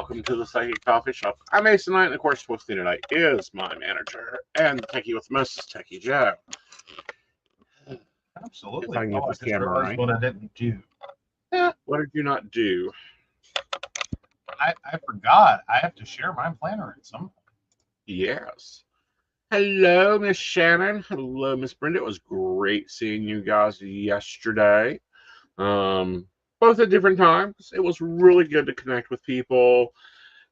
welcome to the Psychic Coffee Shop. I'm Aeson Knight, and of course, with me tonight is my manager and the techie with the most, Techie Joe. Absolutely. If I can get I this just camera realized right. what I didn't do. What did you not do? I forgot. I have to share my planner at some point. Yes. Hello, Miss Shannon. Hello, Miss Brenda. It was great seeing you guys yesterday. Both at different times. It was really good to connect with people.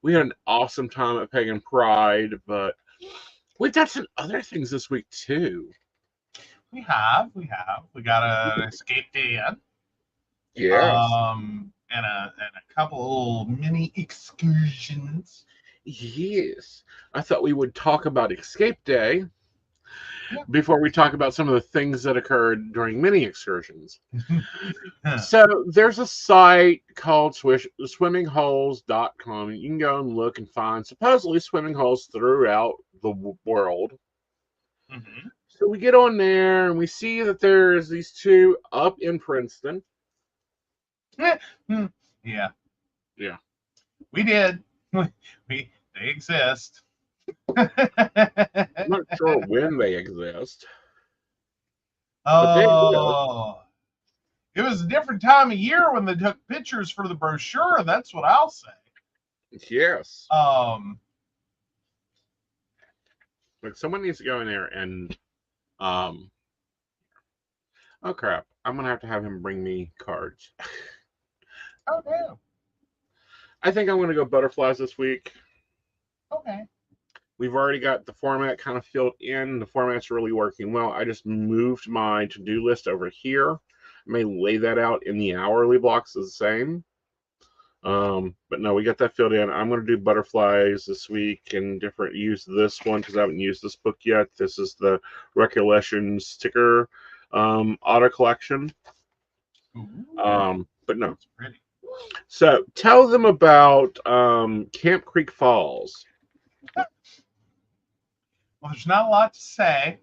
We had an awesome time at Pagan Pride, but we've got some other things this week too. We have. We got an escape day in. Yes. And a couple of little mini excursions. Yes. I thought we would talk about Escape Day Yeah. before we talk about some of the things that occurred during mini excursions. So there's a site called swimmingholes.com. You can go and look and find supposedly swimming holes throughout the world. Mm-hmm. So we get on there and we see that there's these two up in Princeton. Yeah. Yeah. We did. They exist. I'm not sure when they exist. Oh, it was a different time of year when they took pictures for the brochure. That's what I'll say. Yes. Like someone needs to go in there and oh crap. I'm gonna have to have him bring me cards. Oh no. I think I'm gonna go butterflies this week. Okay. We've already got the format kind of filled in. The format's really working well. I just moved my to-do list over here. I may lay that out in the hourly blocks the same. But no, we got that filled in. I'm going to do butterflies this week and use this one because I haven't used this book yet. This is the Recollection sticker auto collection. But no. That's pretty. So tell them about Camp Creek Falls. Well, there's not a lot to say.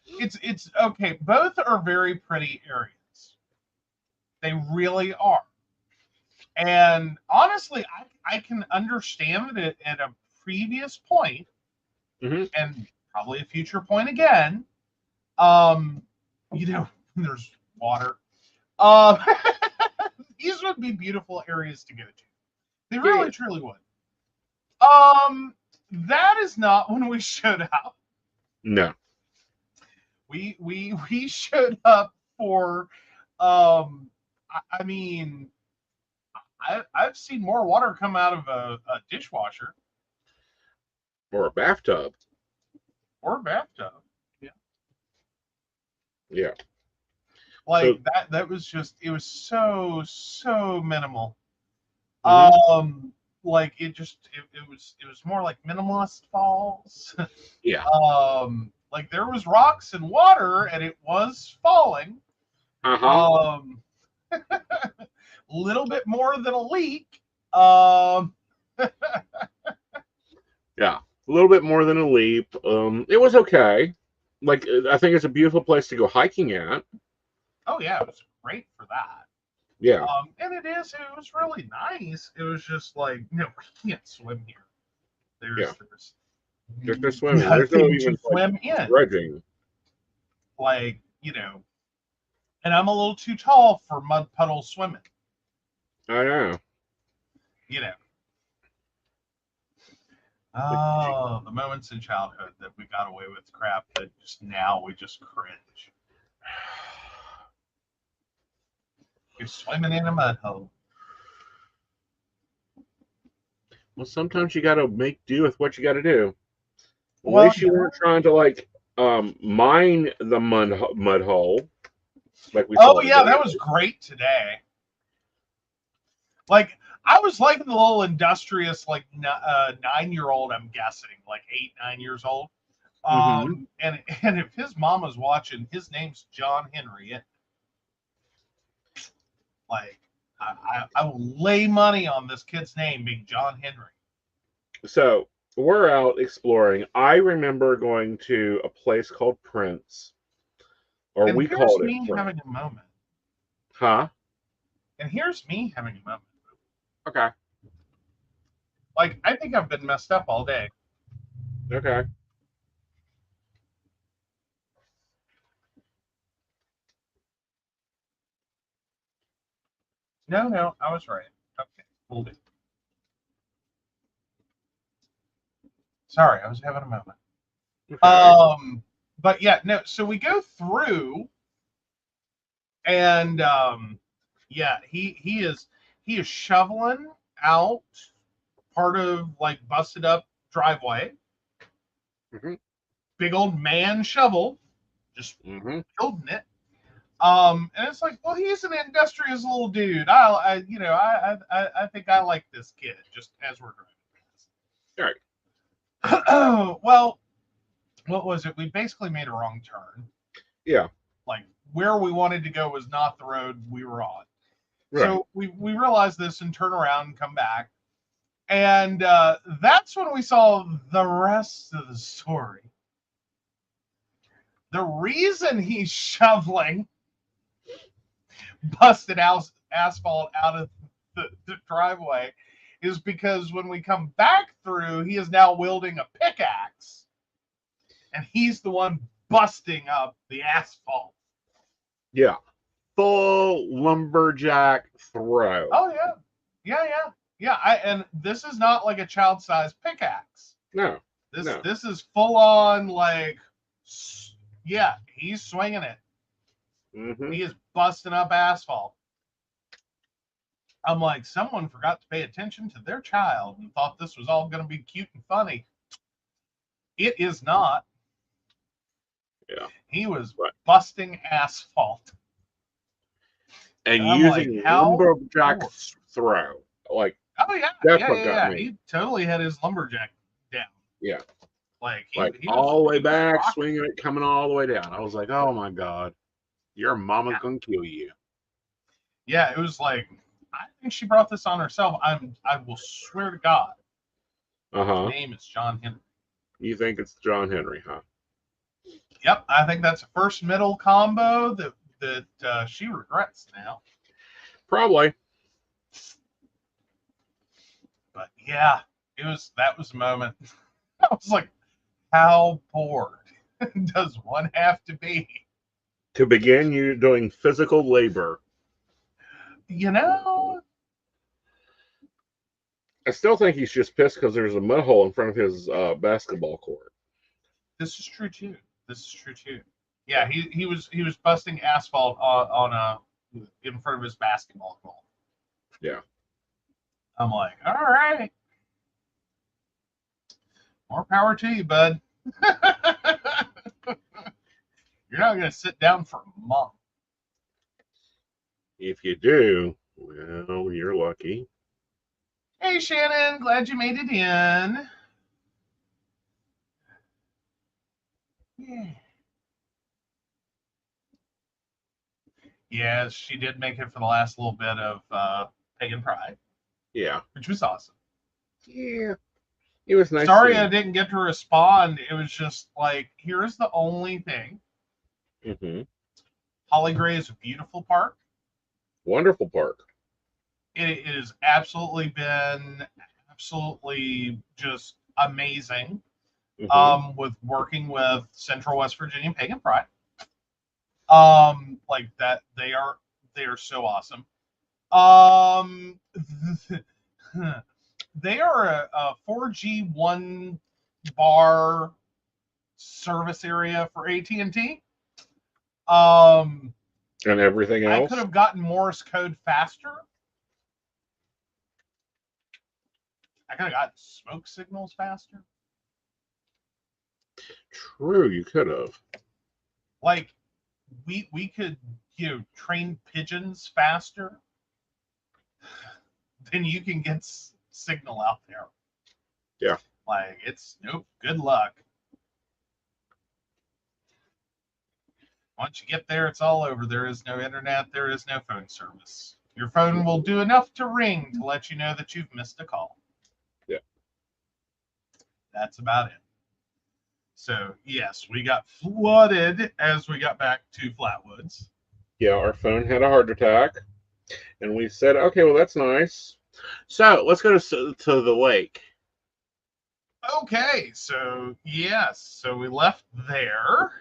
It's okay. Both are very pretty areas. They really are. And honestly, I can understand that at a previous point, mm-hmm. and probably a future point again, there's water. These would be beautiful areas to go to. They really, truly would. That is not when we showed up. No. We showed up for I mean, I've seen more water come out of a dishwasher. Or a bathtub. Or a bathtub. Yeah. Yeah. Like so, that was just, it was so minimal. Mm-hmm. Like it was more like minimalist falls. Yeah. Like there was rocks and water and it was falling. Uh-huh. Little bit more than a leak. Yeah, a little bit more than a leap. It was okay. Like, I think it's a beautiful place to go hiking at. Oh yeah, it was great for that. Yeah. And it was really nice. It was just like, no, we can't swim here. There's no swimming. There's no even swim in. Dredging. Like, and I'm a little too tall for mud puddle swimming. I know. Oh, the moments in childhood that we got away with crap that just now we just cringe. You're swimming in a mud hole. Well, sometimes you got to make do with what you got to do. At least you weren't trying to mine the mud hole. Like we saw yeah, that was great today. Like, I was like the little industrious, like 9-year-old, I'm guessing, like 8, 9 years old. And if his mom was watching, his name's John Henry. Like, I will lay money on this kid's name being John Henry. So we're out exploring. I remember going to a place called Prince, or we called it Prince. Having a moment. Huh? And here's me having a moment. Okay. Like, I think I've been messed up all day. Okay. No, I was right. Okay, we'll do. Sorry, I was having a moment. Okay. But yeah, no, so we go through, and yeah, he is shoveling out part of like busted up driveway. Mm-hmm. Big old man shovel, just building it. And it's like, well, he's an industrious little dude. I think I like this kid. Just as we're driving. All right. Well, what was it? We basically made a wrong turn. Yeah. Like where we wanted to go was not the road we were on. Right. So we realized this and turn around and come back. And that's when we saw the rest of the story. The reason he's shoveling busted asphalt out of the driveway is because when we come back through, he is now wielding a pickaxe. And he's the one busting up the asphalt. Yeah. Full lumberjack throw. Oh, yeah. Yeah, and this is not like a child-sized pickaxe. No. This is full on, like, yeah, he's swinging it. Mm-hmm. He is busting up asphalt. I'm like, someone forgot to pay attention to their child and thought this was all going to be cute and funny. It is not. Yeah. He was busting asphalt. And using like, lumberjack throw. Like, oh, yeah. That's yeah, what yeah, got yeah. me. He totally had his lumberjack down. Yeah. Like he all the way back, swinging it, coming all the way down. I was like, oh my God, your mama's going to kill you. Yeah, it was like, I think she brought this on herself. I will swear to God. Uh-huh. His name is John Henry. You think it's John Henry, huh? Yep, I think that's a first middle combo that she regrets now. Probably. But yeah, that was a moment. I was like, how bored does one have to be? To begin you doing physical labor. You know? I still think he's just pissed because there's a mud hole in front of his basketball court. This is true too. Yeah, he was busting asphalt in front of his basketball goal. Yeah. I'm like, all right. More power to you, bud. You're not going to sit down for a month. If you do, well, you're lucky. Hey, Shannon, glad you made it in. Yeah. Yes, she did make it for the last little bit of Pagan Pride. Yeah. Which was awesome. Yeah. It was nice. Sorry I didn't get to respond. It was just like, here's the only thing. Mm-hmm. Holly Gray is a beautiful park. Wonderful park. It has absolutely been just amazing. Mm-hmm. With working with Central West Virginia Pagan Pride. Like that, they are so awesome. They are a 4G 1 bar service area for AT&T. And everything else. I could have gotten Morse code faster. I could have gotten smoke signals faster. True, you could have. Like, we could, train pigeons faster than you can get signal out there. Yeah. Like, it's nope, good luck. Once you get there, it's all over. There is no internet. There is no phone service. Your phone will do enough to ring to let you know that you've missed a call. Yeah. That's about it. So, yes, we got flooded as we got back to Flatwoods. Yeah, our phone had a heart attack. And we said, okay, well, that's nice. So let's go to the lake. Okay, so yes, so we left there.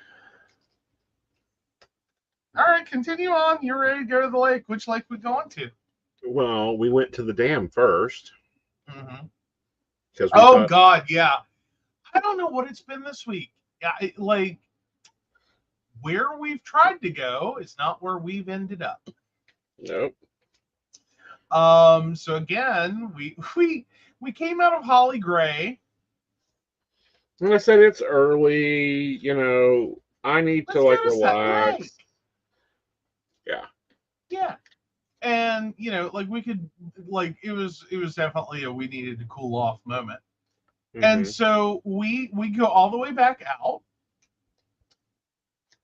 All right, continue on. You're ready to go to the lake. Which lake we going to? Well, we went to the dam first Mm-hmm. because we Oh thought, God, yeah. I don't know what it's been this week. Yeah, like where we've tried to go is not where we've ended up. nope. So again, we came out of Holly Gray. And I said it's early. I need to Let's go like to Sutton Lake. relax. Yeah. Yeah. And like we could like it was definitely we needed to cool off moment. And so we go all the way back out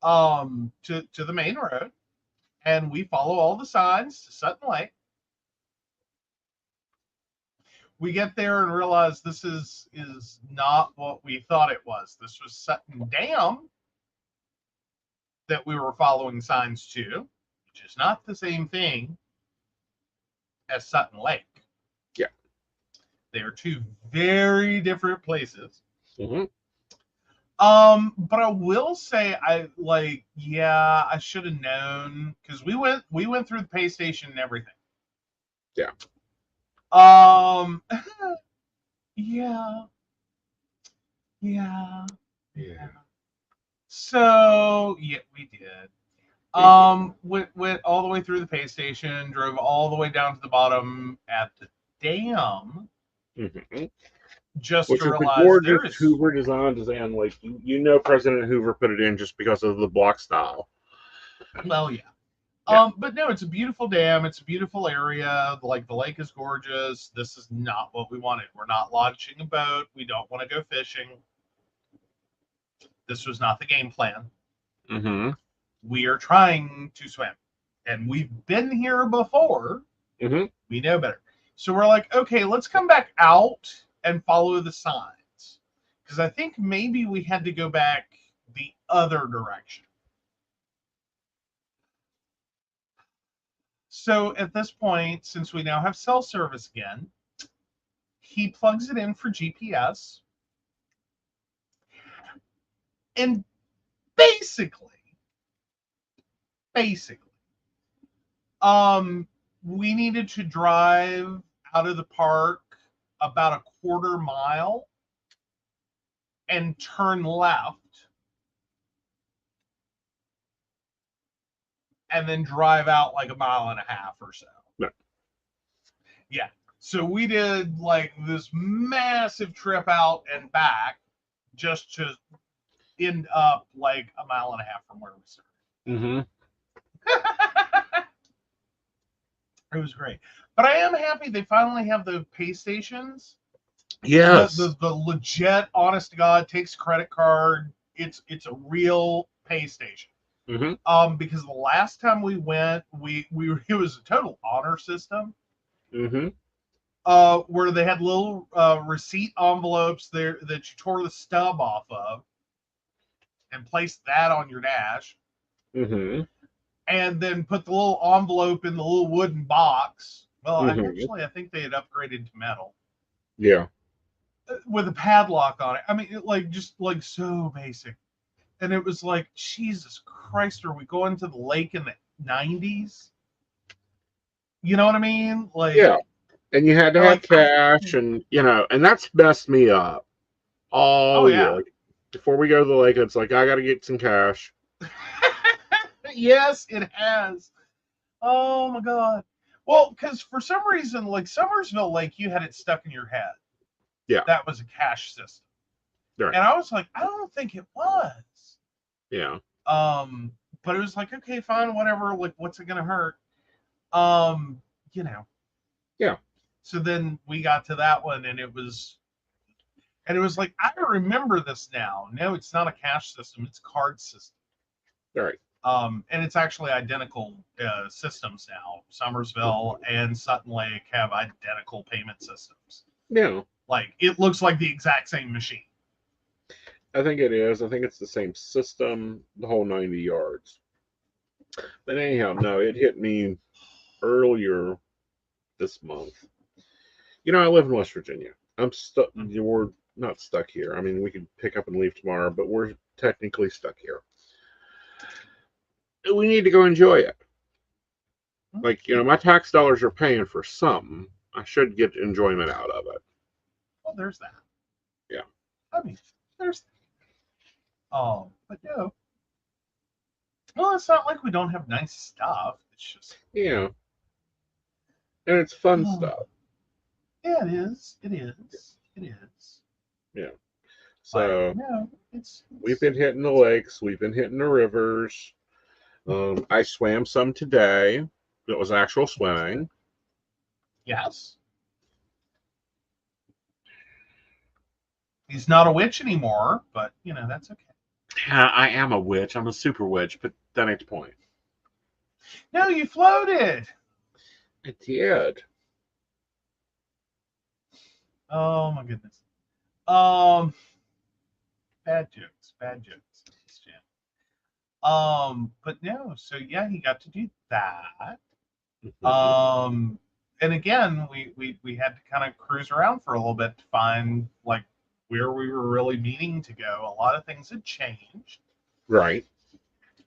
to the main road, and we follow all the signs to Sutton Lake. We get there and realize this is not what we thought it was. This was Sutton Dam that we were following signs to, which is not the same thing as Sutton Lake. Yeah. They are two very different places. Mm-hmm. But I will say I should have known because we went through the pay station and everything. Yeah. Yeah. So yeah, we did. Went all the way through the pay station, drove all the way down to the bottom at the dam, just Which to is the realize there gorgeous is Hoover design. Like President Hoover put it in just because of the block style. Well, yeah. But no, it's a beautiful dam. It's a beautiful area. Like the lake is gorgeous. This is not what we wanted. We're not launching a boat. We don't want to go fishing. This was not the game plan. Mm-hmm. We are trying to swim, and we've been here before. Mm-hmm. We know better. So we're like, okay, let's come back out and follow the signs, because I think maybe we had to go back the other direction. So at this point, since we now have cell service again, he plugs it in for GPS. And basically, we needed to drive out of the park about a quarter mile and turn left and then drive out like a mile and a half or so. No. Yeah. So we did like this massive trip out and back just to end up like a mile and a half from where we started. Mm-hmm. It was great. But I am happy they finally have the pay stations. Yes. The legit, honest to God, takes credit card. It's a real pay station. Mm-hmm. Because the last time we went, we it was a total honor system. Mm-hmm. Where they had little receipt envelopes there that you tore the stub off of and placed that on your dash. Mm-hmm. And then put the little envelope in the little wooden box. Well, I think they had upgraded to metal. Yeah. With a padlock on it. I mean, just so basic. And it was like, Jesus Christ, are we going to the lake in the 90s? You know what I mean? Like, yeah. And you had to have cash, and and that's messed me up all year. Like, before we go to the lake, it's like I got to get some cash. Yes, it has. Oh my God. Well, because for some reason, like Summersville Lake, you had it stuck in your head. Yeah. That was a cash system. Right. And I was like, I don't think it was. Yeah. But it was like, okay, fine, whatever. Like, what's it gonna hurt? Yeah. So then we got to that one, and it was like, I remember this now. No, it's not a cash system; it's a card system. All right. And it's actually identical systems now. Summersville and Sutton Lake have identical payment systems. Yeah. Like, it looks like the exact same machine. I think it is. I think it's the same system, the whole 90 yards. But anyhow, no, it hit me earlier this month. I live in West Virginia. I'm stuck. We're not stuck here. I mean, we could pick up and leave tomorrow, but we're technically stuck here. We need to go enjoy it. Like, my tax dollars are paying for something. I should get enjoyment out of it. Well, there's that. Yeah. I mean, there's that. But no. Well, it's not like we don't have nice stuff. It's just. Yeah. And it's fun stuff. Yeah, it is. It is. It is. Yeah. So, no, we've been hitting the lakes. We've been hitting the rivers. I swam some today. It was actual swimming. Yes. He's not a witch anymore, but, that's okay. I am a witch. I'm a super witch, but that ain't the point. No, you floated. I did. Oh, my goodness. Bad jokes. But no, so yeah, he got to do that. And again, we had to kind of cruise around for a little bit to find like where we were really meaning to go. A lot of things had changed. Right.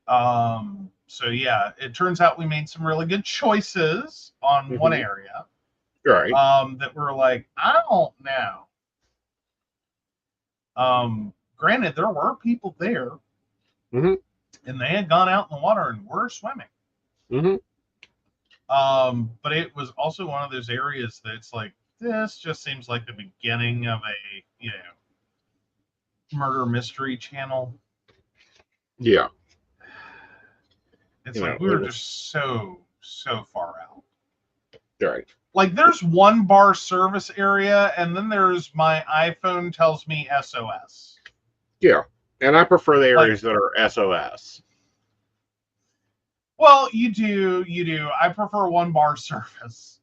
So yeah, it turns out we made some really good choices on one area. Right. That were like, I don't know. Granted, there were people there. Mm-hmm. And they had gone out in the water and were swimming. Mm-hmm. But it was also one of those areas that's like, this just seems like the beginning of a, murder mystery channel. Yeah. It's like we were just so far out. Right. Like there's one bar service area, and then there's my iPhone tells me SOS. Yeah. And I prefer the areas that are SOS. Well, you do. I prefer one bar service.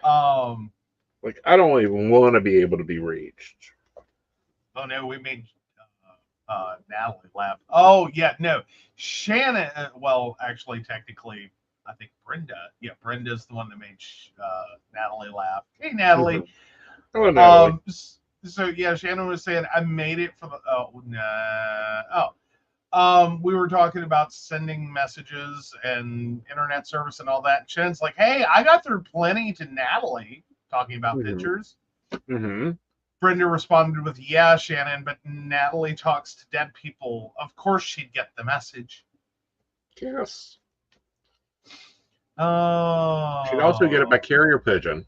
Like I don't even want to be able to be reached. Oh no, we made Natalie laugh. Oh yeah, no, Shannon. Well, actually, technically, I think Brenda. Yeah, Brenda's the one that made Natalie laugh. Hey, Natalie. Mm-hmm. Hello, Natalie. So yeah, Shannon was saying I made it for the. We were talking about sending messages and internet service and all that. And Shannon's like, hey, I got through plenty to Natalie talking about pictures. Mm-hmm. Brenda responded with, yeah, Shannon, but Natalie talks to dead people. Of course she'd get the message. Yes. Oh. She'd also get it by carrier pigeon.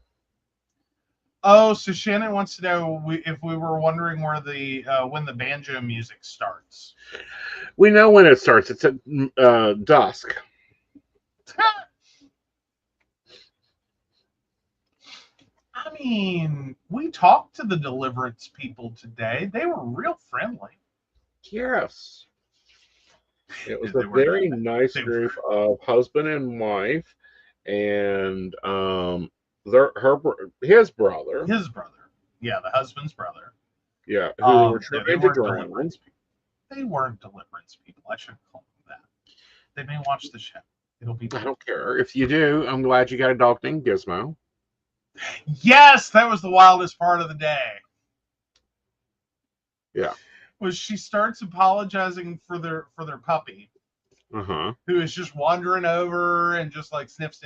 Oh, so Shannon wants to know if we were wondering where when the banjo music starts. We know when it starts. It's at dusk. I mean, we talked to the Deliverance people today. They were real friendly. Yes. It was a very nice group of husband and wife, and his brother. His brother. Yeah, the husband's brother. Yeah, who were trying to drown. They weren't Deliverance people. I shouldn't call them that. They may watch the show. It'll be. I don't care. If you do, I'm glad you got a dog named Gizmo. Yes, that was the wildest part of the day. Yeah. Was she starts apologizing for their puppy. Uh-huh. Who is just wandering over and just like sniff.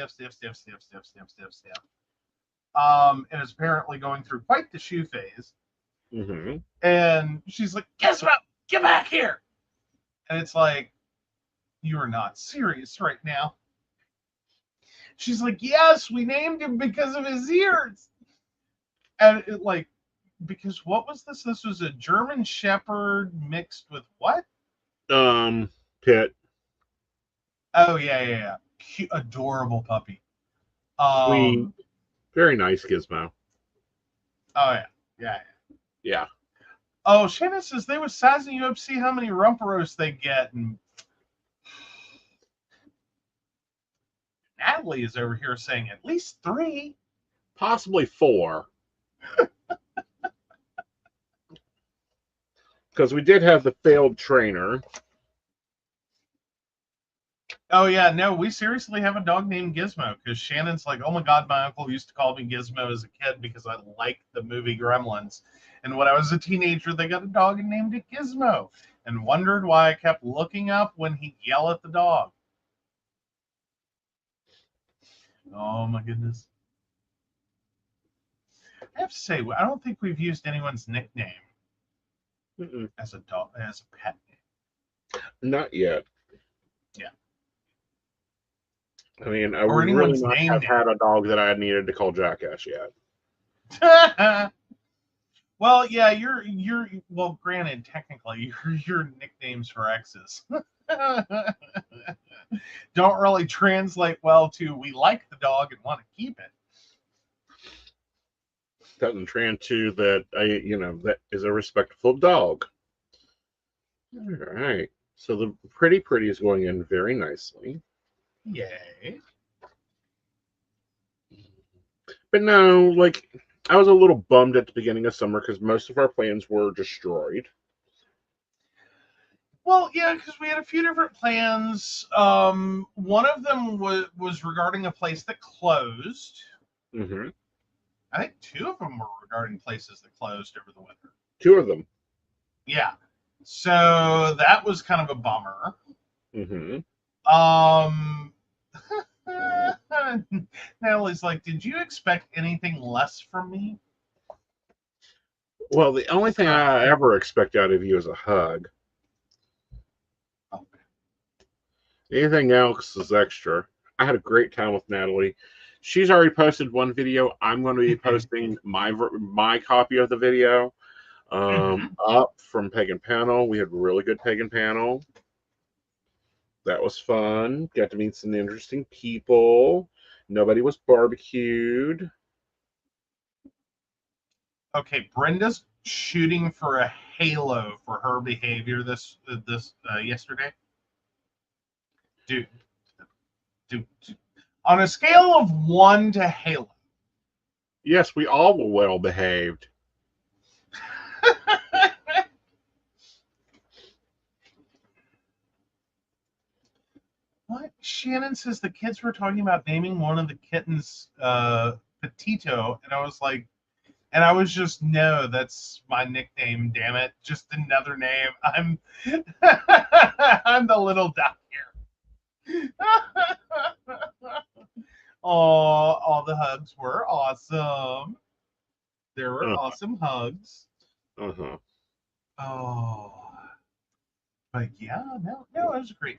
And is apparently going through quite the shoe phase. Mm-hmm. And she's like, guess what? Get back here. And it's like, you are not serious right now. She's like, yes, we named him because of his ears. And it like, because what was this? This was a German Shepherd mixed with what? Pit. Oh, yeah. Cute, adorable puppy. Sweet. Very nice Gizmo. Oh, yeah. Yeah. Oh, Shannon says they were sizing you up, see how many rumperos they get. And Natalie is over here saying at least 3. Possibly 4. Because we did have the failed trainer. Oh yeah, no, we seriously have a dog named Gizmo because Shannon's like, oh my god, my uncle used to call me Gizmo as a kid because I liked the movie Gremlins, and when I was a teenager, they got a dog and named it Gizmo, and wondered why I kept looking up when he'd yell at the dog. Oh my goodness! I have to say, I don't think we've used anyone's nickname as a dog as a pet name. Not yet. Yeah. I mean, I Or would really anyone's not name have had a dog that I needed to call Jackass yet. Well, yeah, you're well, granted, technically, your nicknames for exes don't really translate well to we like the dog and want to keep it. Doesn't trans to that that is a respectful dog. All right. So the pretty is going in very nicely. Yay. But no, like, I was a little bummed at the beginning of summer because most of our plans were destroyed. Well, yeah, because we had a few different plans. One of them was regarding a place that closed. Mm-hmm. I think two of them were regarding places that closed over the winter. Two of them. Yeah. So that was kind of a bummer. Mm-hmm. Natalie's like, did you expect anything less from me? Well, the only thing I ever expect out of you is a hug. Okay. Anything else is extra. I had a great time with Natalie. She's already posted one video. I'm going to be posting my copy of the video up from Pagan Panel. We had a really good Pagan Panel. That was fun. Got to meet some interesting people. Nobody was barbecued. Okay, Brenda's shooting for a halo for her behavior this yesterday. Dude, on a scale of 1 to halo. Yes, we all were well behaved. What? Shannon says the kids were talking about naming one of the kittens Petito, and I was like, and I was just, no, that's my nickname, damn it. Just another name. I'm I'm the little duck here. Oh, all the hugs were awesome. There were awesome hugs. Uh-huh. Oh. But yeah, no, it was great.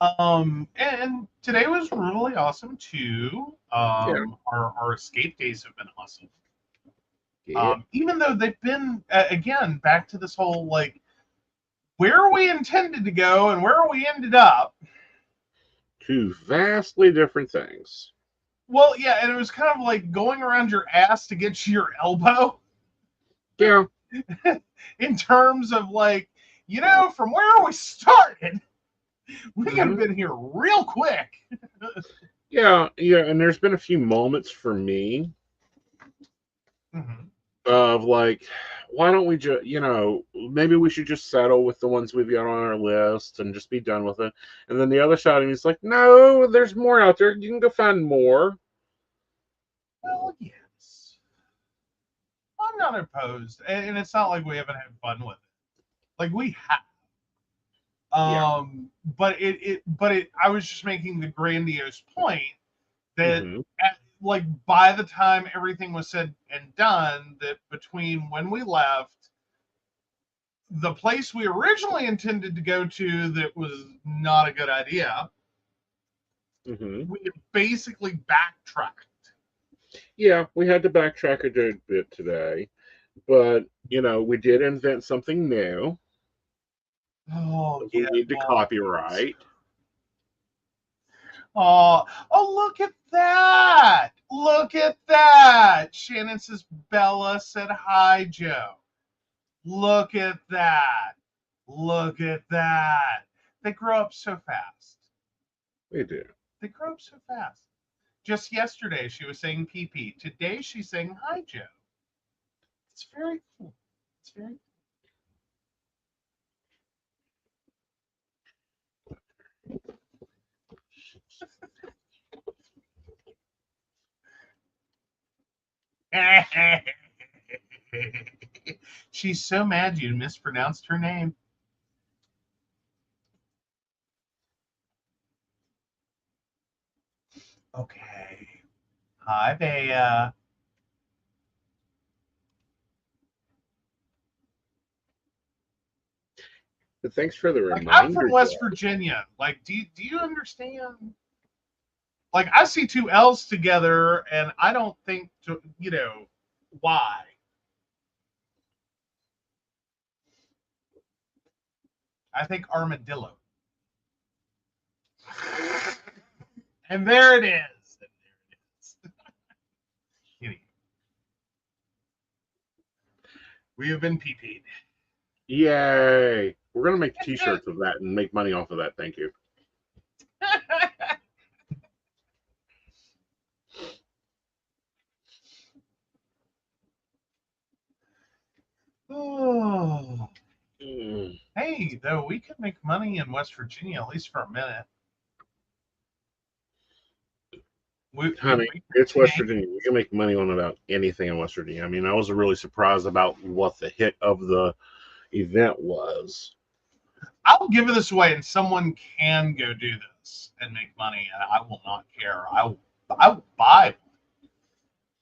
And today was really awesome too. Yeah. Our escape days have been awesome. Yeah. Even though they've been again back to this whole like where we intended to go and where we ended up. Two vastly different things. Well, yeah, and it was kind of like going around your ass to get to your elbow. Yeah. In terms of like, from where we started, we could have been here real quick. Yeah, and there's been a few moments for me of like, why don't we just, maybe we should just settle with the ones we've got on our list and just be done with it. And then the other side of me is like, no, there's more out there. You can go find more. Well, yes. I'm not opposed. And it's not like we haven't had fun with it. Like we have. But I was just making the grandiose point that like by the time everything was said and done, that between when we left, the place we originally intended to go to that was not a good idea, we basically backtracked. Yeah, we had to backtrack a good bit today, but we did invent something new. Oh, we need to copyright. Oh, look at that! Look at that! Shannon says Bella said hi, Joe. Look at that! Look at that! They grow up so fast. They do. They grow up so fast. Just yesterday, she was saying pee-pee. Today, she's saying hi, Joe. It's very cool. It's very cool. She's so mad you mispronounced her name. Okay. Hi, Bea. But thanks for the Like, reminder. I'm from West Virginia. Like, do you understand? Like, I see two L's together, and I don't think, why. I think armadillo. And there it is. We have been PP'd. Yay! We're gonna make T-shirts of that and make money off of that. Thank you. Oh. Hey, though, we could make money in West Virginia, at least for a minute. Honey, it's West Virginia. We can make money on about anything in West Virginia. I mean, I was really surprised about what the hit of the event was. I'll give this away, and someone can go do this and make money, and I will not care. I will buy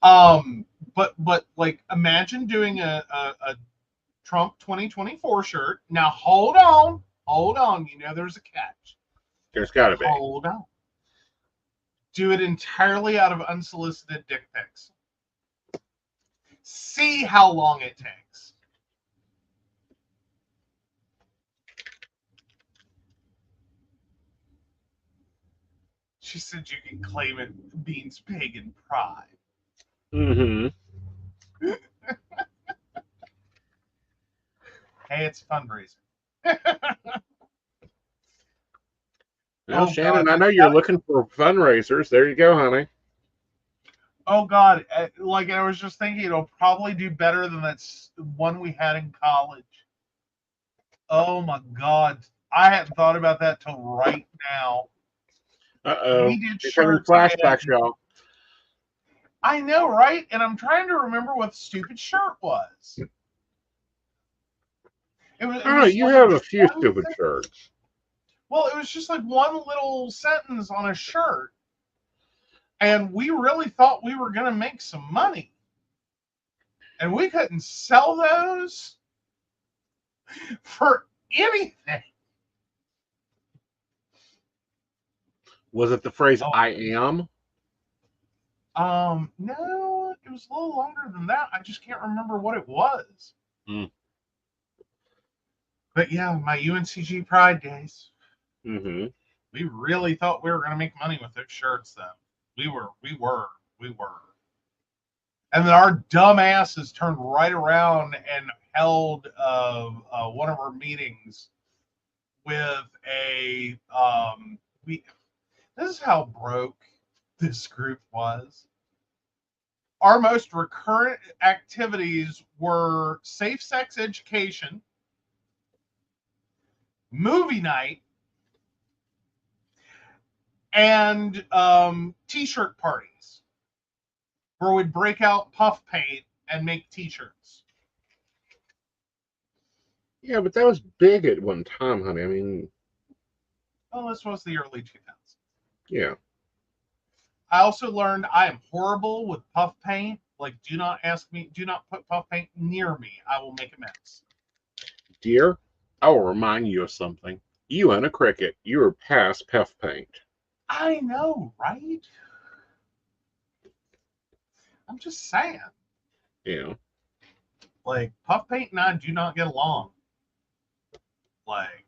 one. But like, imagine doing a Trump 2024 shirt. Now hold on. You know there's a catch. There's got to be. Hold on. Do it entirely out of unsolicited dick pics. See how long it takes. She said you can claim it means pagan pride. Mm-hmm. Hey, it's fundraising. Well, Shannon, God, I know you're looking for fundraisers. There you go, honey. Oh, God. Like, I was just thinking, it'll probably do better than that one we had in college. Oh, my God. I hadn't thought about that till right now. Uh-oh. We did You're having flashbacks, y'all. I know, right? And I'm trying to remember what the stupid shirt was. You have a few stupid shirts. Well, it was just like one little sentence on a shirt. And we really thought we were going to make some money. And we couldn't sell those for anything. Was it the phrase "I am"? No, it was a little longer than that. I just can't remember what it was. But yeah, my UNCG Pride days. Mm-hmm. We really thought we were going to make money with those shirts, though. We were. And then our dumb asses turned right around and held one of our meetings with a this is how broke this group was. Our most recurrent activities were safe sex education, movie night, and t-shirt parties where we'd break out puff paint and make t-shirts. Yeah, but that was big at one time, honey. I mean, well, this was the early 2000s. Yeah. I also learned I am horrible with puff paint. Like, do not put puff paint near me. I will make a mess. Dear, I will remind you of something. You and a cricket, you are past puff paint. I know, right? I'm just saying. Yeah. Like, puff paint and I do not get along. Like,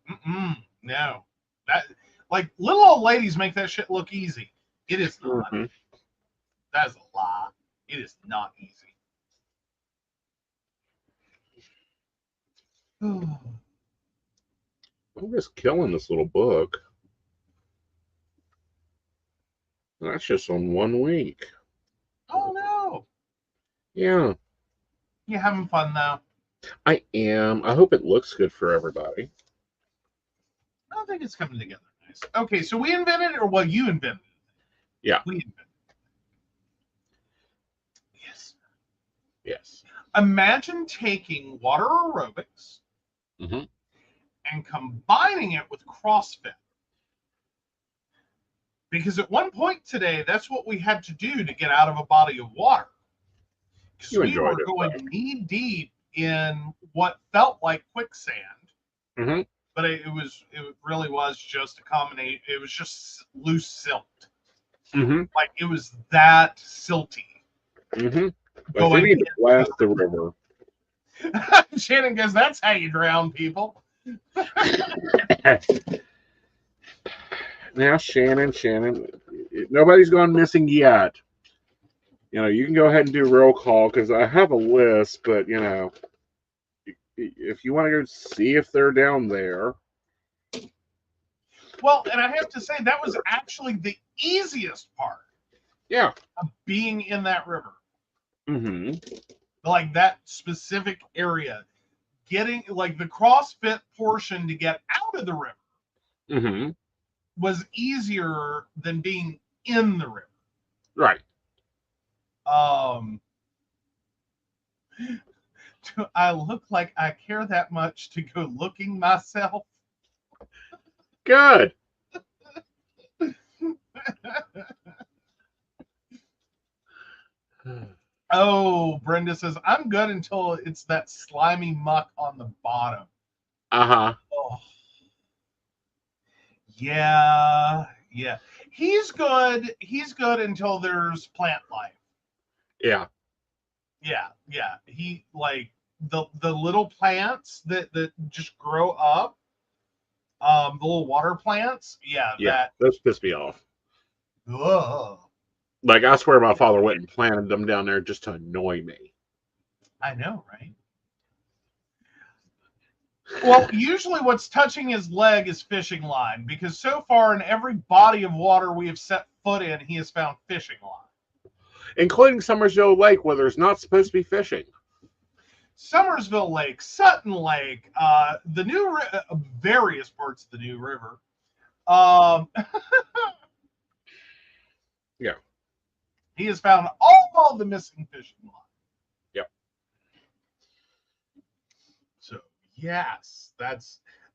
no. That, like, little old ladies make that shit look easy. It is not. Mm-hmm. That is a lie. It is not easy. I'm just killing this little book. That's just on 1 week. Oh, no. Yeah. You having fun, though? I am. I hope it looks good for everybody. I don't think it's coming together nice. Okay, so we invented it, or well, you invented it? Yeah. We invented it. Yes. Yes. Imagine taking water aerobics Mm-hmm. and combining it with CrossFit. Because at one point today, that's what we had to do to get out of a body of water. Because You we enjoyed were it, going though. knee deep in what felt like quicksand. Mm-hmm. But it really was just a combination. It was just loose silt. Mm-hmm. Like it was that silty. Mm-hmm. Like they Going need to into blast the river. Shannon goes, that's how you drown people. Now, Shannon, nobody's gone missing yet. You can go ahead and do roll call because I have a list, but if you want to go see if they're down there. Well, and I have to say that was actually the easiest part. Yeah. Of being in that river. Mm-hmm. Like that specific area. Getting like the CrossFit portion to get out of the river. Mm-hmm. Was easier than being in the river. Right. Do I look like I care that much to go looking myself? Good. Oh, Brenda says, I'm good until it's that slimy muck on the bottom. Uh-huh. Oh. Yeah. He's good until there's plant life. Yeah. Yeah. He like the little plants that just grow up, the little water plants. Yeah. Those piss me off. Ugh. Like I swear my father went and planted them down there just to annoy me. I know, right? Well, usually what's touching his leg is fishing line, because so far in every body of water we have set foot in, he has found fishing line. Including Summersville Lake, where there's not supposed to be fishing. Summersville Lake, Sutton Lake, the new various parts of the new river. Yeah. He has found all the missing fishing line. Yep. So yes,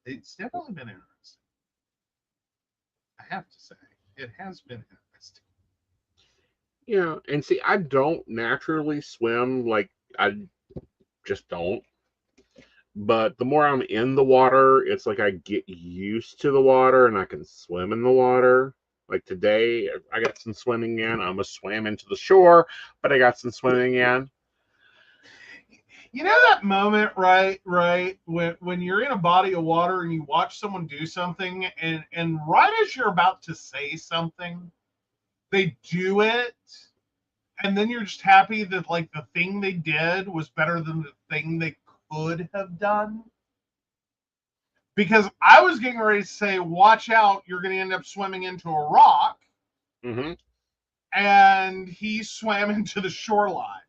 it's definitely been interesting. I have to say, it has been interesting. Yeah, and see, I don't naturally swim, like I just don't. But the more I'm in the water, it's like I get used to the water and I can swim in the water. Like today, I got some swimming in. I almost swam into the shore, but I got some swimming in. You know that moment, right, when you're in a body of water and you watch someone do something, and right as you're about to say something, they do it, and then you're just happy that like the thing they did was better than the thing they could have done. Because I was getting ready to say, watch out, you're going to end up swimming into a rock. Mm-hmm. And he swam into the shoreline.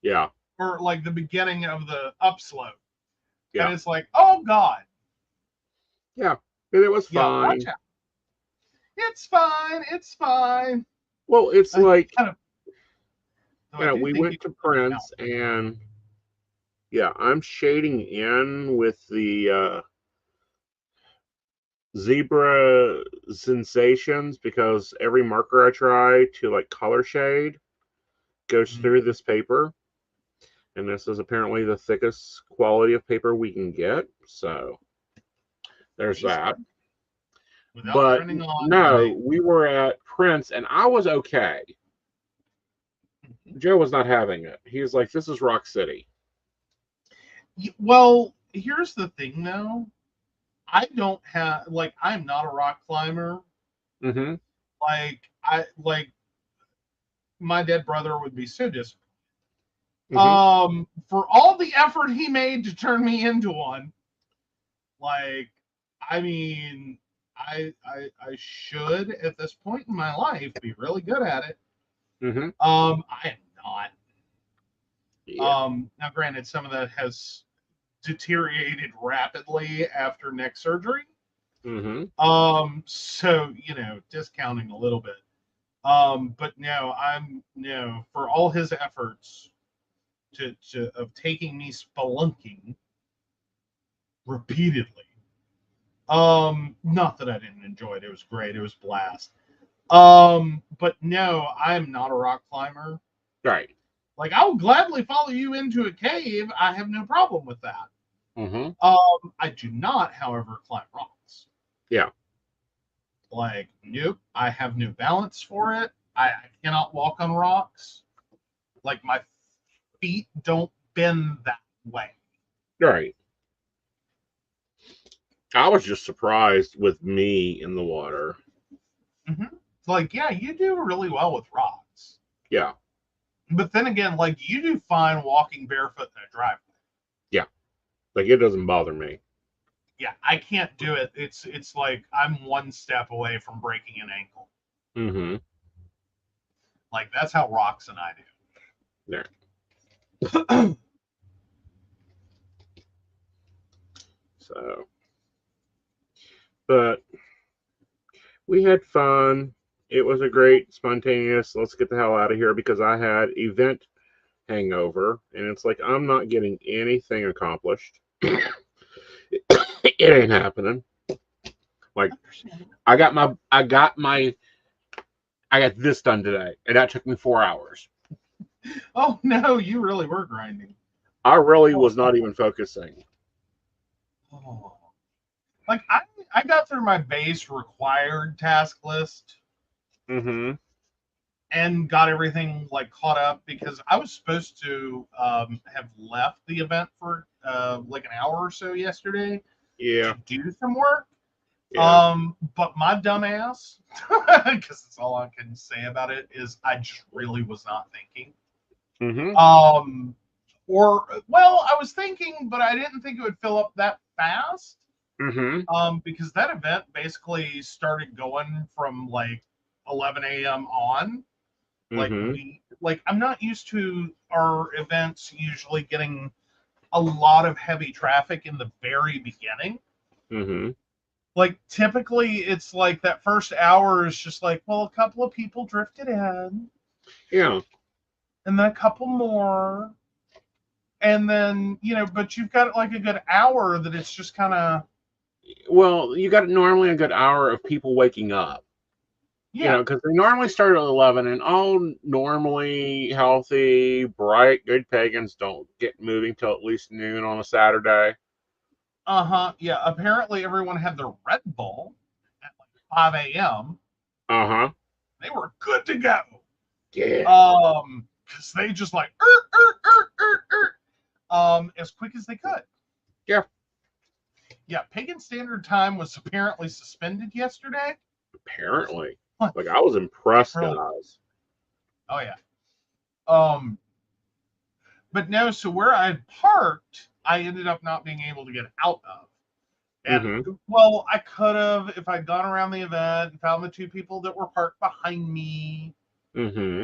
Yeah. Or like the beginning of the upslope. Yeah. And it's like, oh God. Yeah. And it was fine. Watch out. It's fine. Well, it's like, So we went to Prince and I'm shading in with the zebra sensations because every marker I try to like color shade goes through this paper, and this is apparently the thickest quality of paper we can get, so there's that. But no, we were at Prince and I was okay. Joe was not having it. He was like, this is Rock City. Well, here's the thing though, I don't have, like, I'm not a rock climber. Mm-hmm. Like my dead brother would be so disappointed. Mm-hmm. For all the effort he made to turn me into one, like, I mean, I should at this point in my life be really good at it. Mm-hmm. I am not. Yeah. Now granted, some of that has deteriorated rapidly after neck surgery. Mm-hmm. So, discounting a little bit. But no, for all his efforts, of taking me spelunking repeatedly. Not that I didn't enjoy it. It was great. It was a blast. But no, I am not a rock climber. Right. Like, I will gladly follow you into a cave. I have no problem with that. Mm-hmm. I do not, however, climb rocks. Yeah. Like, nope, I have no balance for it. I cannot walk on rocks. Like, my feet don't bend that way. Right. I was just surprised with me in the water. Mm-hmm. Like, yeah, you do really well with rocks. Yeah. But then again, like, you do fine walking barefoot in a driveway. Yeah. Like, it doesn't bother me. Yeah, I can't do it. It's like I'm one step away from breaking an ankle. Mm-hmm. Like, that's how Rocks and I do. Yeah. So, but we had fun. It was a great, spontaneous, let's get the hell out of here, because I had event hangover, and it's like, I'm not getting anything accomplished. It ain't happening. Like, I got this done today, and that took me 4 hours. Oh no, you really were grinding. I really was not even focusing. Oh. Like, I got through my base required task list. Mm-hmm. And got everything like caught up, because I was supposed to have left the event for like an hour or so yesterday. Yeah. To do some work. Yeah. But my dumbass, because that's all I can say about it, is I just really was not thinking. Mm-hmm. Or, well, I was thinking, but I didn't think it would fill up that fast. Mm-hmm. Because that event basically started going from like 11 a.m. on. Like, I'm not used to our events usually getting a lot of heavy traffic in the very beginning. Mm-hmm. Like, typically it's like that first hour is just like, well, a couple of people drifted in. Yeah. And then a couple more. And then, but you've got like a good hour that it's just kind of. Well, you got normally a good hour of people waking up. Yeah. Because they normally start at 11, and all normally healthy, bright, good pagans don't get moving till at least noon on a Saturday. Uh-huh. Yeah. Apparently everyone had their Red Bull at like 5 a.m. Uh-huh. They were good to go. Yeah. Because they just like as quick as they could. Yeah. Yeah, Pagan Standard Time was apparently suspended yesterday. Apparently. Like, I was impressed, Really? guys. Oh yeah. But no, so where I parked, I ended up not being able to get out of. And well, I could have if I'd gone around the event and found the two people that were parked behind me,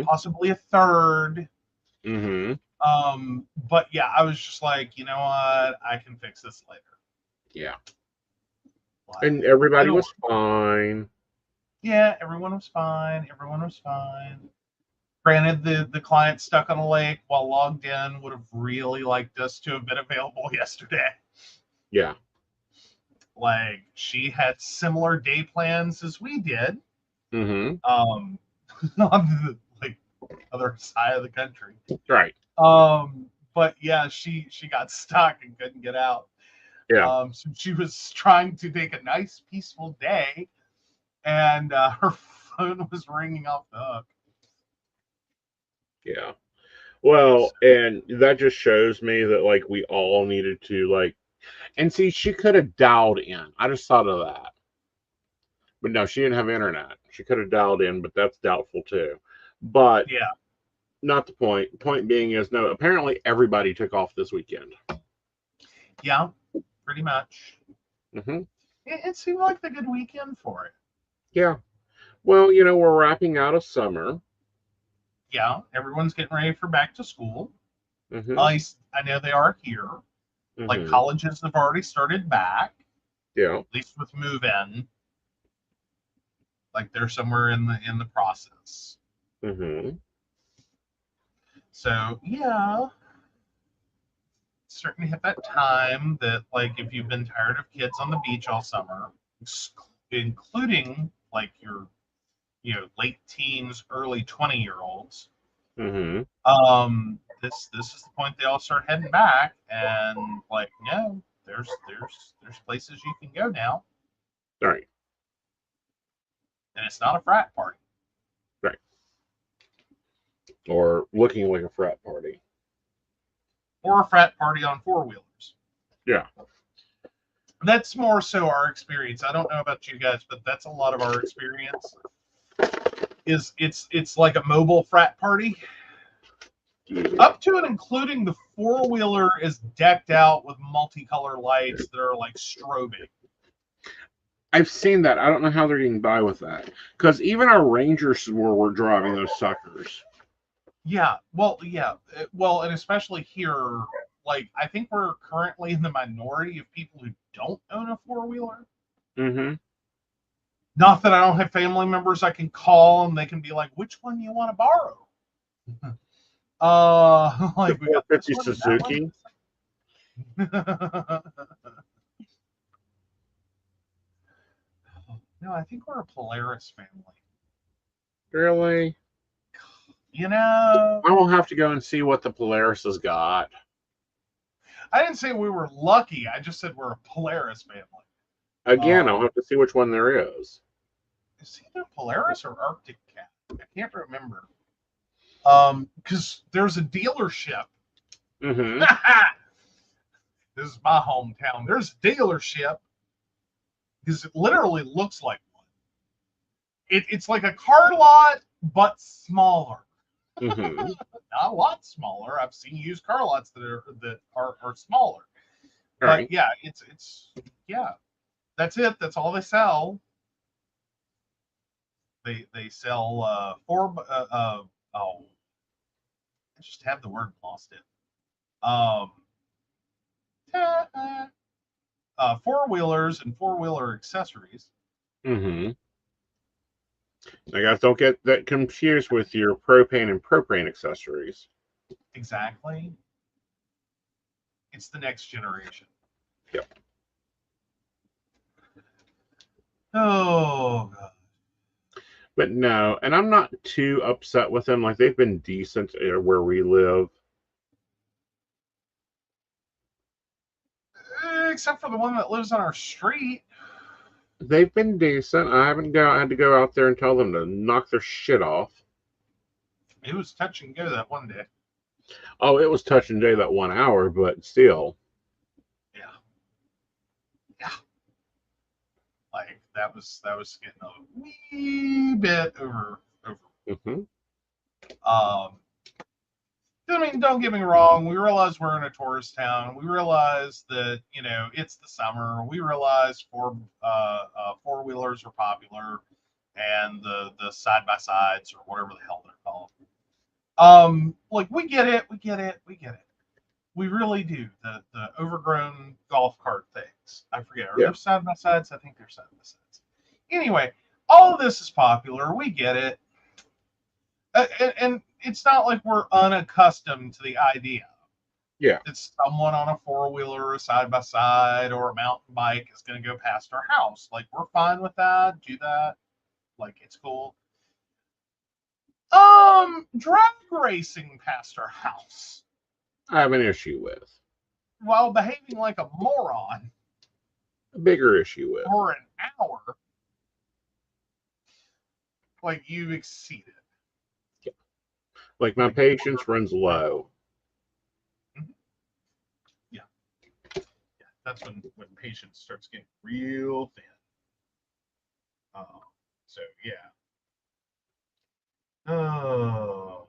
possibly a third. But yeah, I was just like, you know what? I can fix this later. Yeah. Like, And everybody was fine. Yeah, everyone was fine. Everyone was fine. Granted, the client stuck on a lake while logged in would have really liked us to have been available yesterday. Yeah. Like, she had similar day plans as we did. On the like other side of the country. Right. But yeah, she got stuck and couldn't get out. Yeah. So she was trying to take a nice, peaceful day, and her phone was ringing off the hook. Yeah. Well, and that just shows me that, like, we all needed to, like, and see, she could have dialed in. I just thought of that. But no, she didn't have internet. She could have dialed in, but that's doubtful too. But yeah, not the point. The point being is, no, apparently everybody took off this weekend. Yeah, pretty much. It seemed like a good weekend for it. Yeah. Well, we're wrapping out of summer. Yeah, everyone's getting ready for back to school. At least I know they are here. Like, colleges have already started back. Yeah. At least with move-in. Like, they're somewhere in the process. So yeah. starting to hit that time that, like, if you've been tired of kids on the beach all summer, including like your, late teens, early 20-year-olds, Mm-hmm. this is the point they all start heading back, and like, no, there's places you can go now, Right. and it's not a frat party. Right. Or looking like a frat party. Or a frat party on four-wheelers. Yeah. That's more so our experience. I don't know about you guys, but that's a lot of our experience. It's like a mobile frat party. Up to and including the four-wheeler is decked out with multicolor lights that are like strobing. I've seen that. I don't know how they're getting by with that. Because even our Rangers were driving those suckers. Yeah, well, and especially here, like, I think we're currently in the minority of people who don't own a four-wheeler. Mm-hmm. Not that I don't have family members I can call and they can be like, which one do you want to borrow? Like, we got this 450 one, Suzuki. No, I think we're a Polaris family. Really? I will have to go and see what the Polaris has got. I didn't say we were lucky. I just said we're a Polaris family. Again, I'll have to see which one there is. Is it either Polaris or Arctic Cat? I can't remember. Because there's a dealership. Mm-hmm. This is my hometown. There's a dealership because it literally looks like one. It's like a car lot, but smaller. Mm-hmm. Not a lot smaller. I've seen used car lots that are smaller. But right. yeah, it's that's it. That's all they sell. They sell I just have the word, lost it. Four-wheelers and four-wheeler accessories. Mm-hmm. Now, guys, don't get that confused with your propane and propane accessories. Exactly. It's the next generation. Yep. Oh, God. But no, and I'm not too upset with them. Like, they've been decent where we live. Except for the one that lives on our street. They've been decent. I had to go out there and tell them to knock their shit off. It was touch and go that one day. Oh, it was touch and day that 1 hour, but still. Yeah. Yeah. Like, that was getting a wee bit over. Mm-hmm. I mean, don't get me wrong. We realize we're in a tourist town. We realize that, it's the summer. We realize four-wheelers are popular, and the side-by-sides, or whatever the hell they're called. Like, we get it. We really do. The overgrown golf cart things. I forget. Are there side-by-sides? I think they're side-by-sides. Anyway, all of this is popular. We get it. And it's not like we're unaccustomed to the idea. Yeah. That someone on a four-wheeler or a side-by-side or a mountain bike is going to go past our house. Like, we're fine with that. Do that. Like, it's cool. Drag racing past our house. I have an issue with. While behaving like a moron. A bigger issue with. For an hour. Like, you've exceeded. Yeah. Like, my patience runs low. Mm-hmm. Yeah. That's when patience starts getting real thin. So, yeah. Oh.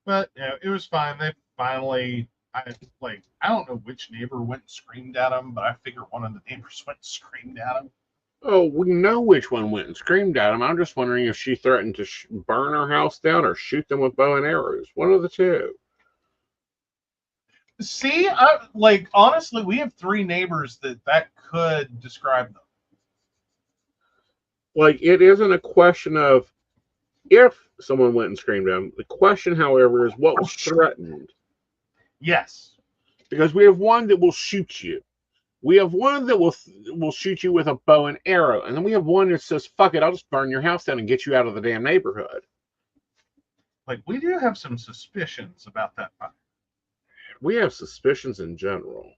But, it was fine. They finally, I don't know which neighbor went and screamed at them, but I figure one of the neighbors went and screamed at them. Oh, we know which one went and screamed at him. I'm just wondering if she threatened to burn our house down or shoot them with bow and arrows. One of the two. See, honestly, we have 3 neighbors that could describe them. Like, it isn't a question of if someone went and screamed at him. The question, however, is what was threatened. Yes. Because we have one that will shoot you. We have one that will shoot you with a bow and arrow. And then we have one that says, fuck it, I'll just burn your house down and get you out of the damn neighborhood. Like, we do have some suspicions about that fire. We have suspicions in general.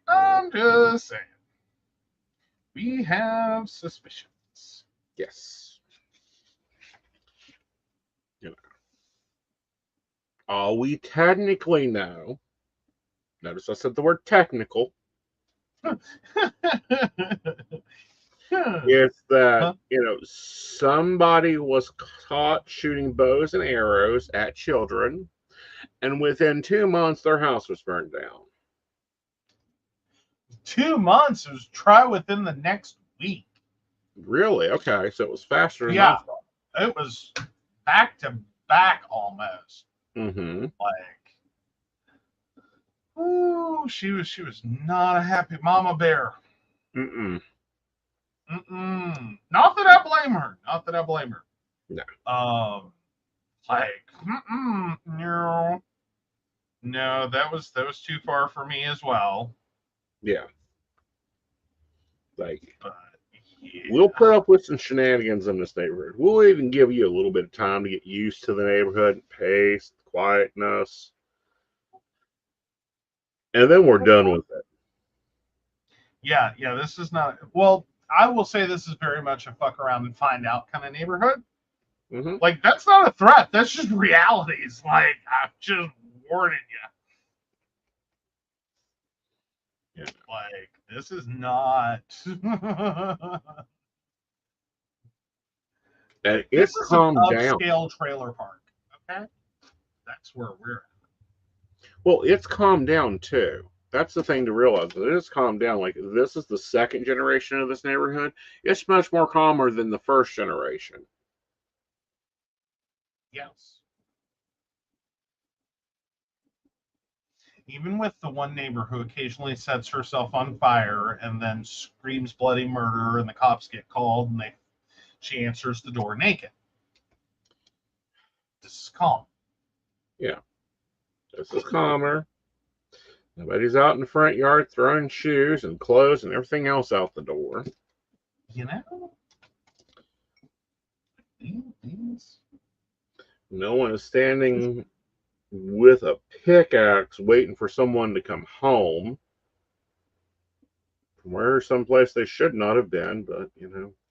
I'm just saying. We have suspicions. Yes. You know. All we technically know, notice I said the word technical, is that, somebody was caught shooting bows and arrows at children, and within 2 months, their house was burned down. 2 months? It was try within the next week. Really? Okay, so it was faster than I thought. It was back to back almost. Mm-hmm. Like, ooh, she was not a happy mama bear. Mm-mm. Mm-mm. Not that I blame her. Not that I blame her. No. No, that was too far for me as well. Yeah. Like, but, yeah. We'll put up with some shenanigans in this neighborhood. We'll even give you a little bit of time to get used to the neighborhood, pace, quietness. And then we're done with it. Yeah, this is not... Well, I will say this is very much a fuck around and find out kind of neighborhood. Mm-hmm. Like, that's not a threat. That's just realities. Like, I'm just warning you. Yeah. Like, this is not... And it's calmed down. Upscale trailer park. Okay? That's where we're at. Well, it's calmed down, too. That's the thing to realize. It is calmed down. Like, this is the second generation of this neighborhood. It's much more calmer than the first generation. Yes. Even with the one neighbor who occasionally sets herself on fire and then screams bloody murder and the cops get called and she answers the door naked. This is calm. Yeah. This is calmer. Nobody's out in the front yard throwing shoes and clothes and everything else out the door. You know? These. No one is standing with a pickaxe waiting for someone to come home from where someplace they should not have been, but,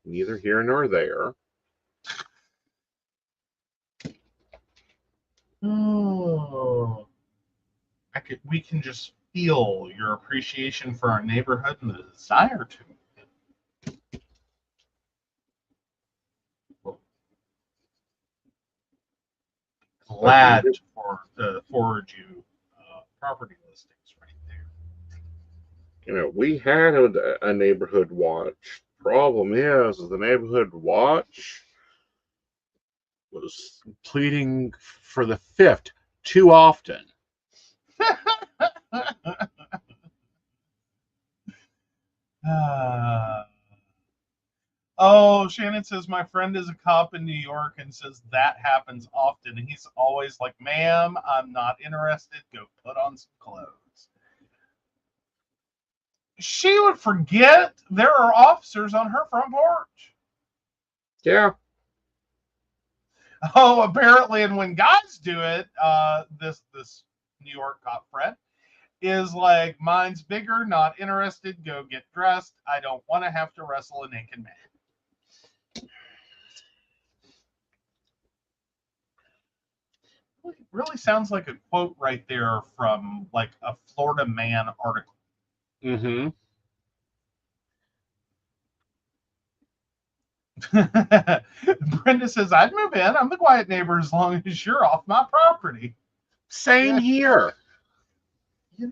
neither here nor there. Oh. We can just feel your appreciation for our neighborhood and the desire to. Glad to forward you property listings right there. We had a neighborhood watch. Problem is the neighborhood watch was pleading for the fifth too often. Oh, Shannon says my friend is a cop in New York and says that happens often. He's always like, ma'am, I'm not interested. Go put on some clothes. She would forget there are officers on her front porch. Yeah. Oh, apparently, and when guys do it, this New York cop friend is like, mine's bigger, not interested, go get dressed. I don't want to have to wrestle a naked man. It really sounds like a quote right there from like a Florida Man article. Mm-hmm. Brenda says, I'd move in. I'm the quiet neighbor as long as you're off my property. Same here. As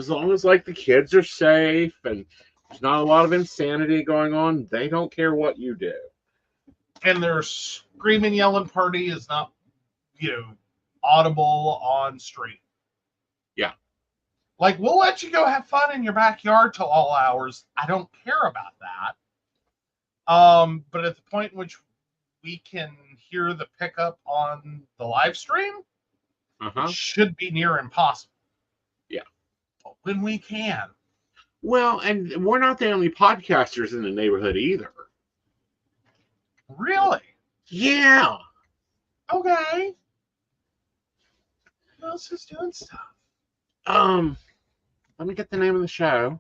long as like the kids are safe and there's not a lot of insanity going on, they don't care what you do. And their screaming, yelling party is not, audible on street. Yeah. Like, we'll let you go have fun in your backyard till all hours. I don't care about that. But at the point in which we can hear the pickup on the live stream, Uh-huh. it should be near impossible. Yeah. But when we can. Well, and we're not the only podcasters in the neighborhood either. Really? Yeah. Okay. Who else is doing stuff? Let me get the name of the show.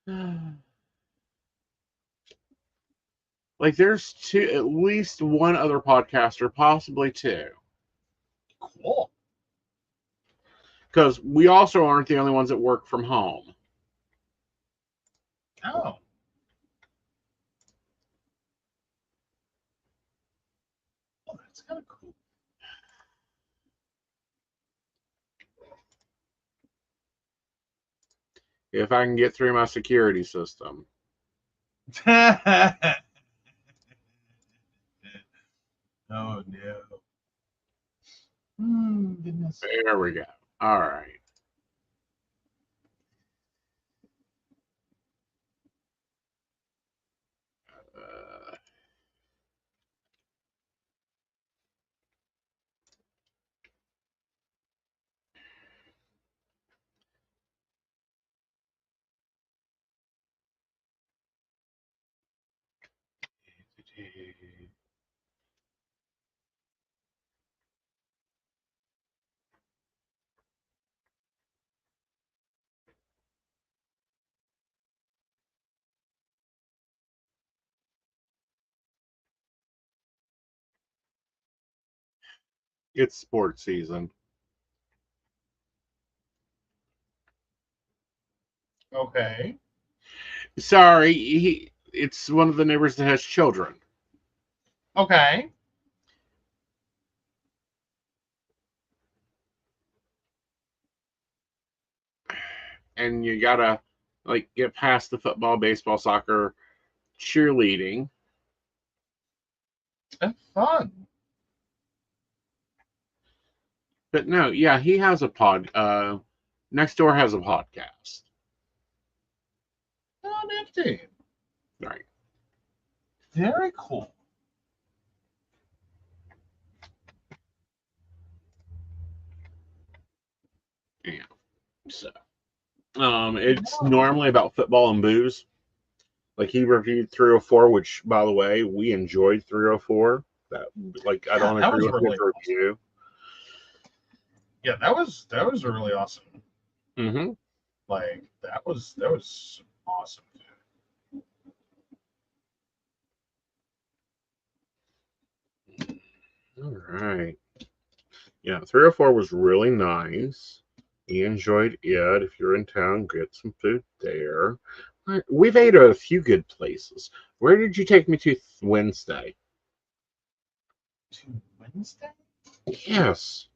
Oh. Like there's at least one other podcaster, possibly two. Cool. Because we also aren't the only ones that work from home. Oh. Oh, that's kind of cool. If I can get through my security system. Oh no. Goodness. There we go. All right. It's sports season. Okay. Sorry, it's one of the neighbors that has children. Okay. And you gotta like get past the football, baseball, soccer, cheerleading. That's fun. But no, yeah, he has a Next Door has a podcast. Oh, nifty. Right. Very cool. Yeah. So it's normally about football and booze. Like he reviewed 304, which by the way, we enjoyed 304. That like I don't agree with his review. Yeah, that was really awesome. Mm-hmm. Like that was awesome. All right. Yeah, 304 was really nice. He enjoyed it. If you're in town, get some food there. We've ate at a few good places. Where did you take me to Wednesday? To Wednesday? Yes.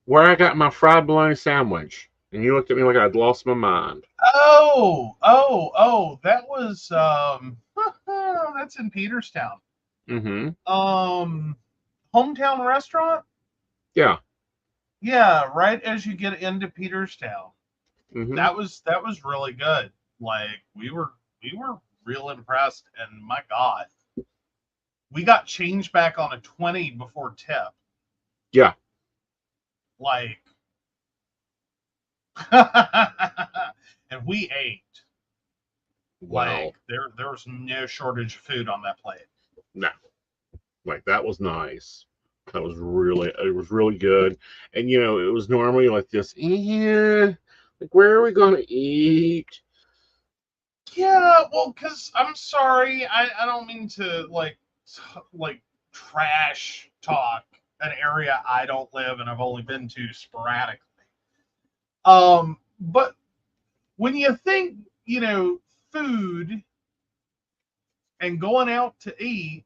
Where I got my fried bologna sandwich. And you looked at me like I'd lost my mind. Oh, that was that's in Peterstown. Mm-hmm. Hometown restaurant? Yeah. Yeah, right as you get into Peterstown. Mm-hmm. That was really good. Like we were real impressed, and my God. We got change back on a 20 before tip. Yeah. Like and we ate. Wow. Like there was no shortage of food on that plate. No. Like that was nice. It was really good. And you know, it was normally like this, like where are we gonna eat? Yeah, well, because I'm sorry, I don't mean to like trash talk an area I don't live and I've only been to sporadically. But when you think, food and going out to eat,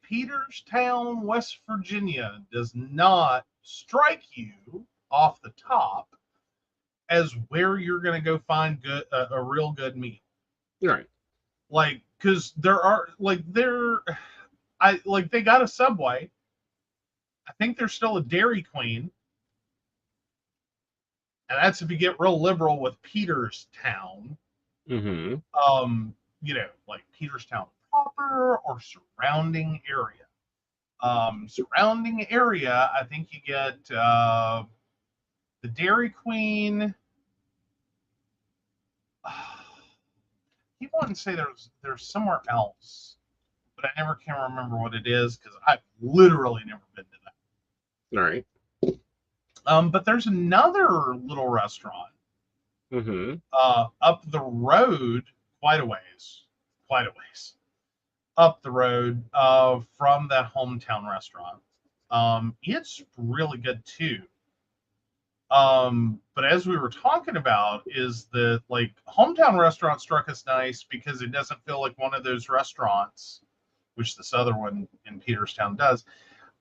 Peterstown, West Virginia does not strike you off the top as where you're going to go find a real good meal. Right. Like, because there are they got a Subway. I think there's still a Dairy Queen. And that's if you get real liberal with Peterstown. Mm-hmm. You know, like Peterstown proper or surrounding area. Surrounding area, I think you get the Dairy Queen. People want to say there's somewhere else, but I never can remember what it is because I've literally never been to that. All right. But there's another little restaurant Mm-hmm. up the road, quite a ways up the road from that hometown restaurant. It's really good too. But as we were talking about, is that like hometown restaurant struck us nice because it doesn't feel like one of those restaurants, which this other one in Peterstown does.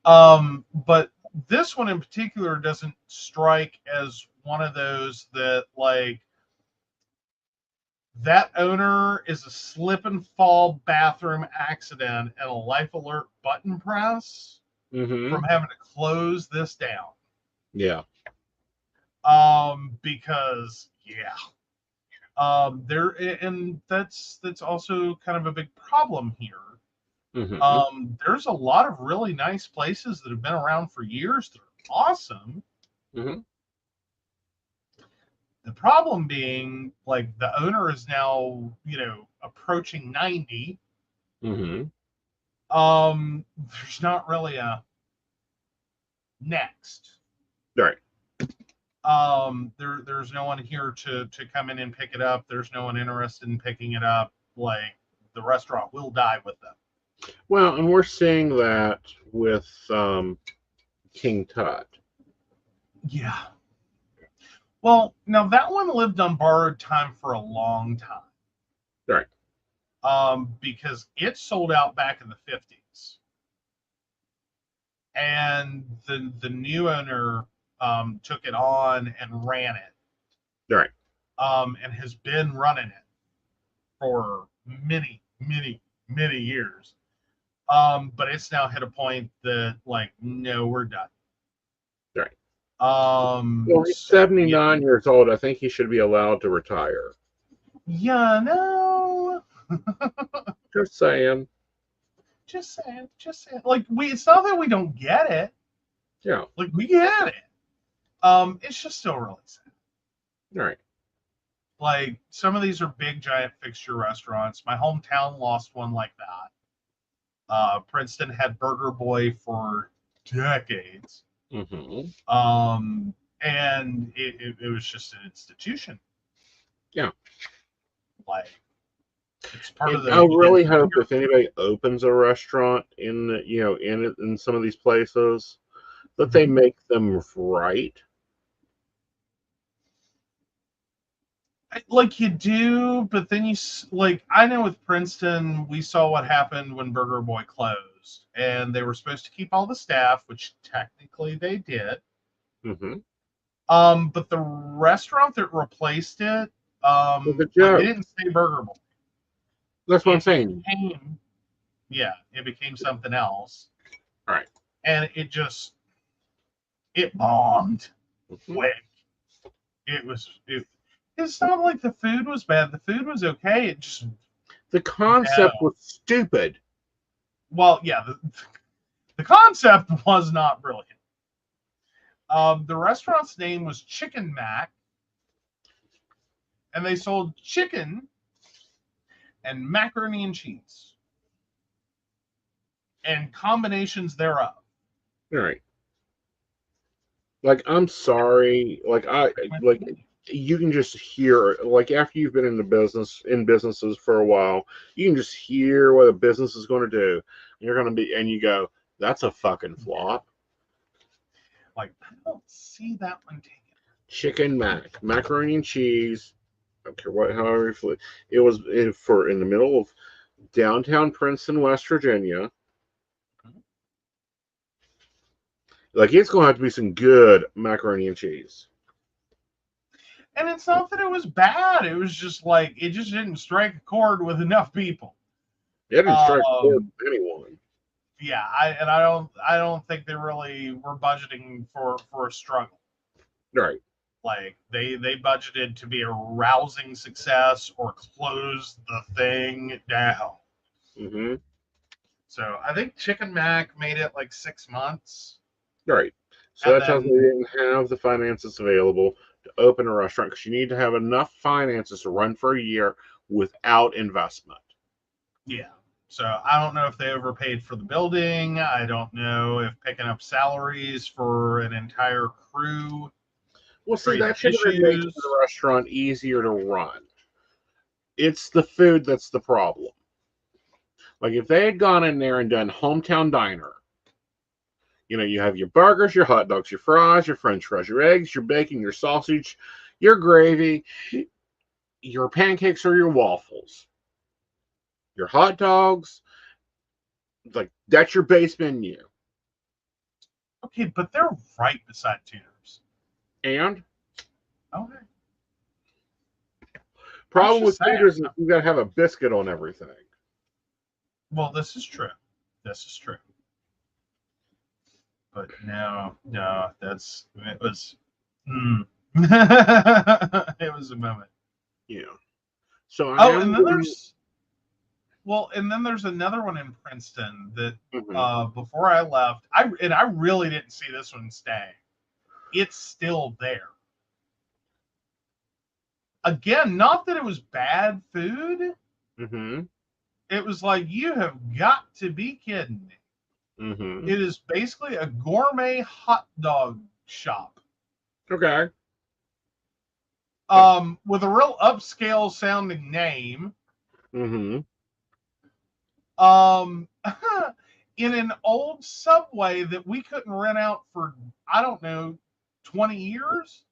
But this one in particular doesn't strike as one of those that like that owner is a slip and fall bathroom accident and a life alert button press Mm-hmm. from having to close this down. Yeah. Because there, and that's also kind of a big problem here. Mm-hmm. There's a lot of really nice places that have been around for years that are awesome. Mm-hmm. The problem being, like, the owner is now, approaching 90. Mm-hmm. There's not really a next. All right. There's no one here to come in and pick it up. There's no one interested in picking it up. Like, the restaurant will die with them. Well, and we're seeing that with King Tut. Yeah. Well, now that one lived on borrowed time for a long time. Right. Because it sold out back in the 50s. And the new owner took it on and ran it. Right. And has been running it for many, many, many years. But it's now hit a point that, like, no, we're done. Right. Well, he's 79 years old. I think he should be allowed to retire. Yeah, no. Just saying. Just saying. Like, it's not that we don't get it. Yeah. Like, we get it. It's just still really sad. Right. Like, some of these are big, giant fixture restaurants. My hometown lost one like that. Princeton had Burger Boy for decades. Mm-hmm. And it was just an institution. Yeah. Like, it's part of the. I really hope if anybody opens a restaurant in some of these places, that they make them right. Like, you do, but then I know with Princeton, we saw what happened when Burger Boy closed, and they were supposed to keep all the staff, which technically they did. Mm-hmm. But the restaurant that replaced it, they didn't say Burger Boy. That's what I'm saying. It became something else. All right. And it bombed quick. It's not like the food was bad. The food was okay. The concept was stupid. Well, yeah, the concept was not brilliant. The restaurant's name was Chicken Mac, and they sold chicken and macaroni and cheese and combinations thereof. All right. Like, I'm sorry. You can just hear, like, after you've been in businesses for a while, you can just hear what a business is going to do. And you go, that's a fucking flop. Like, I don't see that one taken. Chicken Mac, macaroni and cheese. I don't care however it was in the middle of downtown Princeton, West Virginia. Like, it's going to have to be some good macaroni and cheese. And it's not that it was bad. It was just like, it just didn't strike a chord with enough people. It didn't strike a chord with anyone. Yeah, I don't think they really were budgeting for a struggle. Right. Like they budgeted to be a rousing success or close the thing down. Mm-hmm. So I think Chicken Mac made it like 6 months. Right. So And that tells me they then, didn't have the finances available to open a restaurant, because you need to have enough finances to run for a year without investment. yeah. So I don't know if they overpaid for the building. I don't know if picking up salaries for an entire crew Well, see, created that should have been making issues. the restaurant easier to run. It's the food that's the problem. Like, if they had gone in there and done hometown diner, you have your burgers, your hot dogs, your fries, your french fries, your eggs, your bacon, your sausage, your gravy, your pancakes or your waffles, your hot dogs. Like, that's your base menu. Okay, but they're right beside Tuners. And Okay. problem with theaters is you got to have a biscuit on everything. Well, this is true. This is true. But no, it was it was a moment. Yeah. So and then there's another one in Princeton that before I left, I really didn't see this one stay. It's still there. Again, not that it was bad food. Mm-hmm. It was like, you have got to be kidding me. Mm-hmm. It is basically a gourmet hot dog shop. Okay. With a real upscale sounding name. Mm-hmm. In an old Subway that we couldn't rent out for, I don't know, 20 years.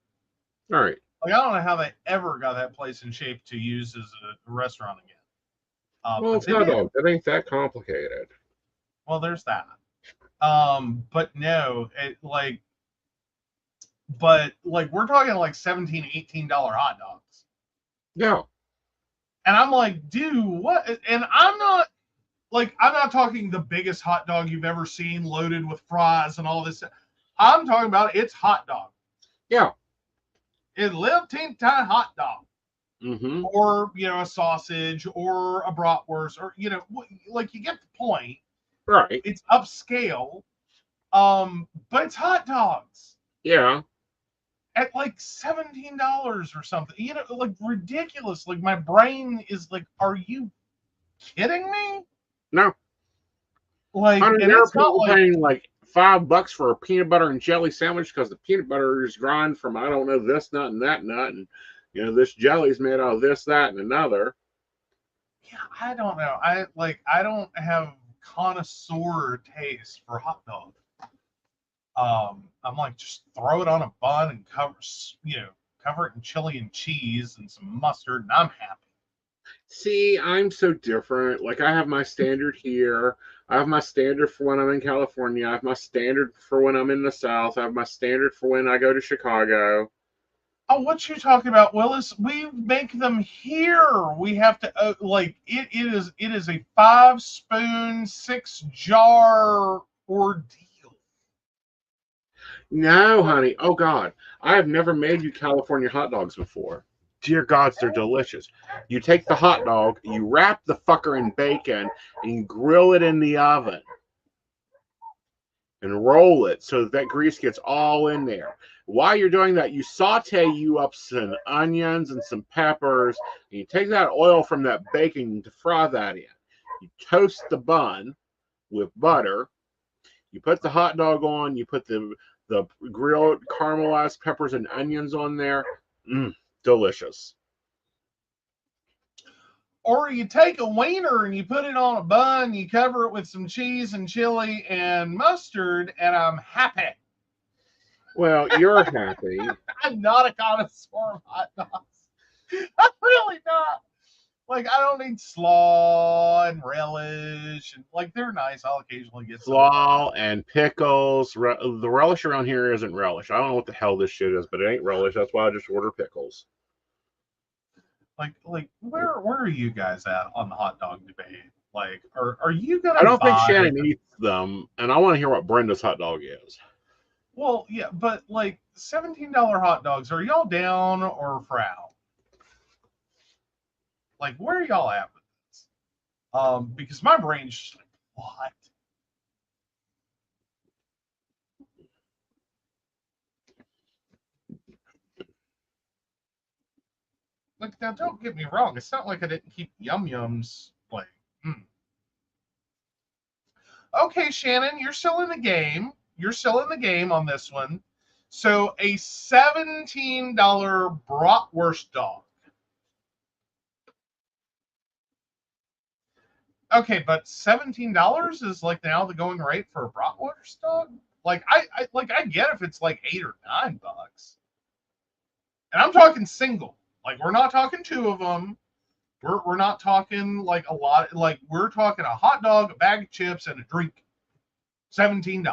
All right. Like, I don't know how they ever got that place in shape to use as a restaurant again. Well, it's hot dog. That ain't that complicated. Well, there's that. But no, we're talking like $17, $18 hot dogs. Yeah. And I'm like, dude, what? And I'm not talking the biggest hot dog you've ever seen loaded with fries and all this. I'm talking about it's hot dog. Yeah. It live teen time hot dog. Mm-hmm. Or, a sausage or a bratwurst, or, you get the point. Right. It's upscale. But it's hot dogs. Yeah. At like $17 or something. Like ridiculous. Like, my brain is like, are you kidding me? No. Like, I mean, and there are it's not people paying like $5 for a peanut butter and jelly sandwich because the peanut butter is ground from, I don't know, this nut and that nut, and this jelly's made out of this, that, and another. Yeah, I don't know. I don't have connoisseur taste for hot dog. I'm like, just throw it on a bun and cover it in chili and cheese and some mustard, and I'm happy. See, I'm so different. Like, I have my standard here. I have my standard for when I'm in California. I have my standard for when I'm in the South. I have my standard for when I go to Chicago. Oh, what you talking about, Willis? We make them here. We have to it is a 5-spoon, 6-jar ordeal. No, honey. Oh God, I have never made you California hot dogs before. Dear gods, they're delicious. You take the hot dog, you wrap the fucker in bacon, and you grill it in the oven. And roll it so that grease gets all in there. While you're doing that, you saute you up some onions and some peppers, and you take that oil from that bacon to fry that in. You toast the bun with butter. You put the hot dog on. You put the grilled caramelized peppers and onions on there. Delicious. Or you take a wiener and you put it on a bun, you cover it with some cheese and chili and mustard, and I'm happy. Well, you're happy. I'm not a connoisseur of hot dogs. I'm really not. Like, I don't need slaw and relish, and like, they're nice. I'll occasionally get slaw and pickles. The relish around here isn't relish. I don't know what the hell this shit is, but it ain't relish. That's why I just order pickles. Like where are you guys at on the hot dog debate? Like, are you gonna? I don't think Shannon eats them, and I want to hear what Brenda's hot dog is. Well, yeah, but like $17 hot dogs, are y'all down or frown? Like, where are y'all at with this? Because my brain's just like, what? Like, now don't get me wrong, it's not like I didn't keep Yum Yums like. Okay, Shannon, you're still in the game. You're still in the game on this one. So a $17 bratwurst dog. Okay, but $17 is like now the going rate for a bratwurst dog. Like I get if it's like $8 or $9, and I'm talking single. Like we're not talking two of them. We're not talking like a lot. Like we're talking a hot dog, a bag of chips, and a drink. $17.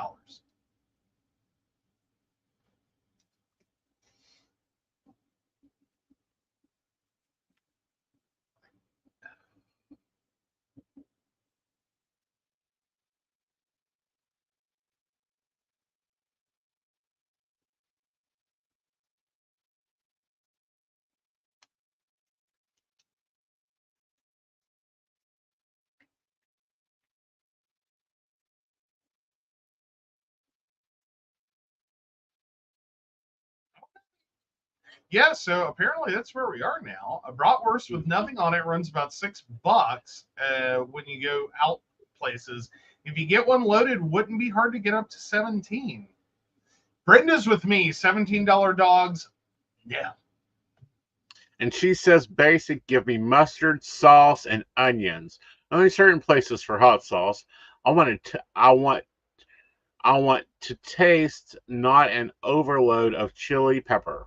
Yeah, so apparently that's where we are now. A bratwurst with nothing on it runs about $6 when you go out places. If you get one loaded, wouldn't be hard to get up to 17. Brenda's with me, $17 dogs. Yeah. And she says, basic, give me mustard, sauce, and onions. Only certain places for hot sauce. I want to taste, not an overload of chili pepper.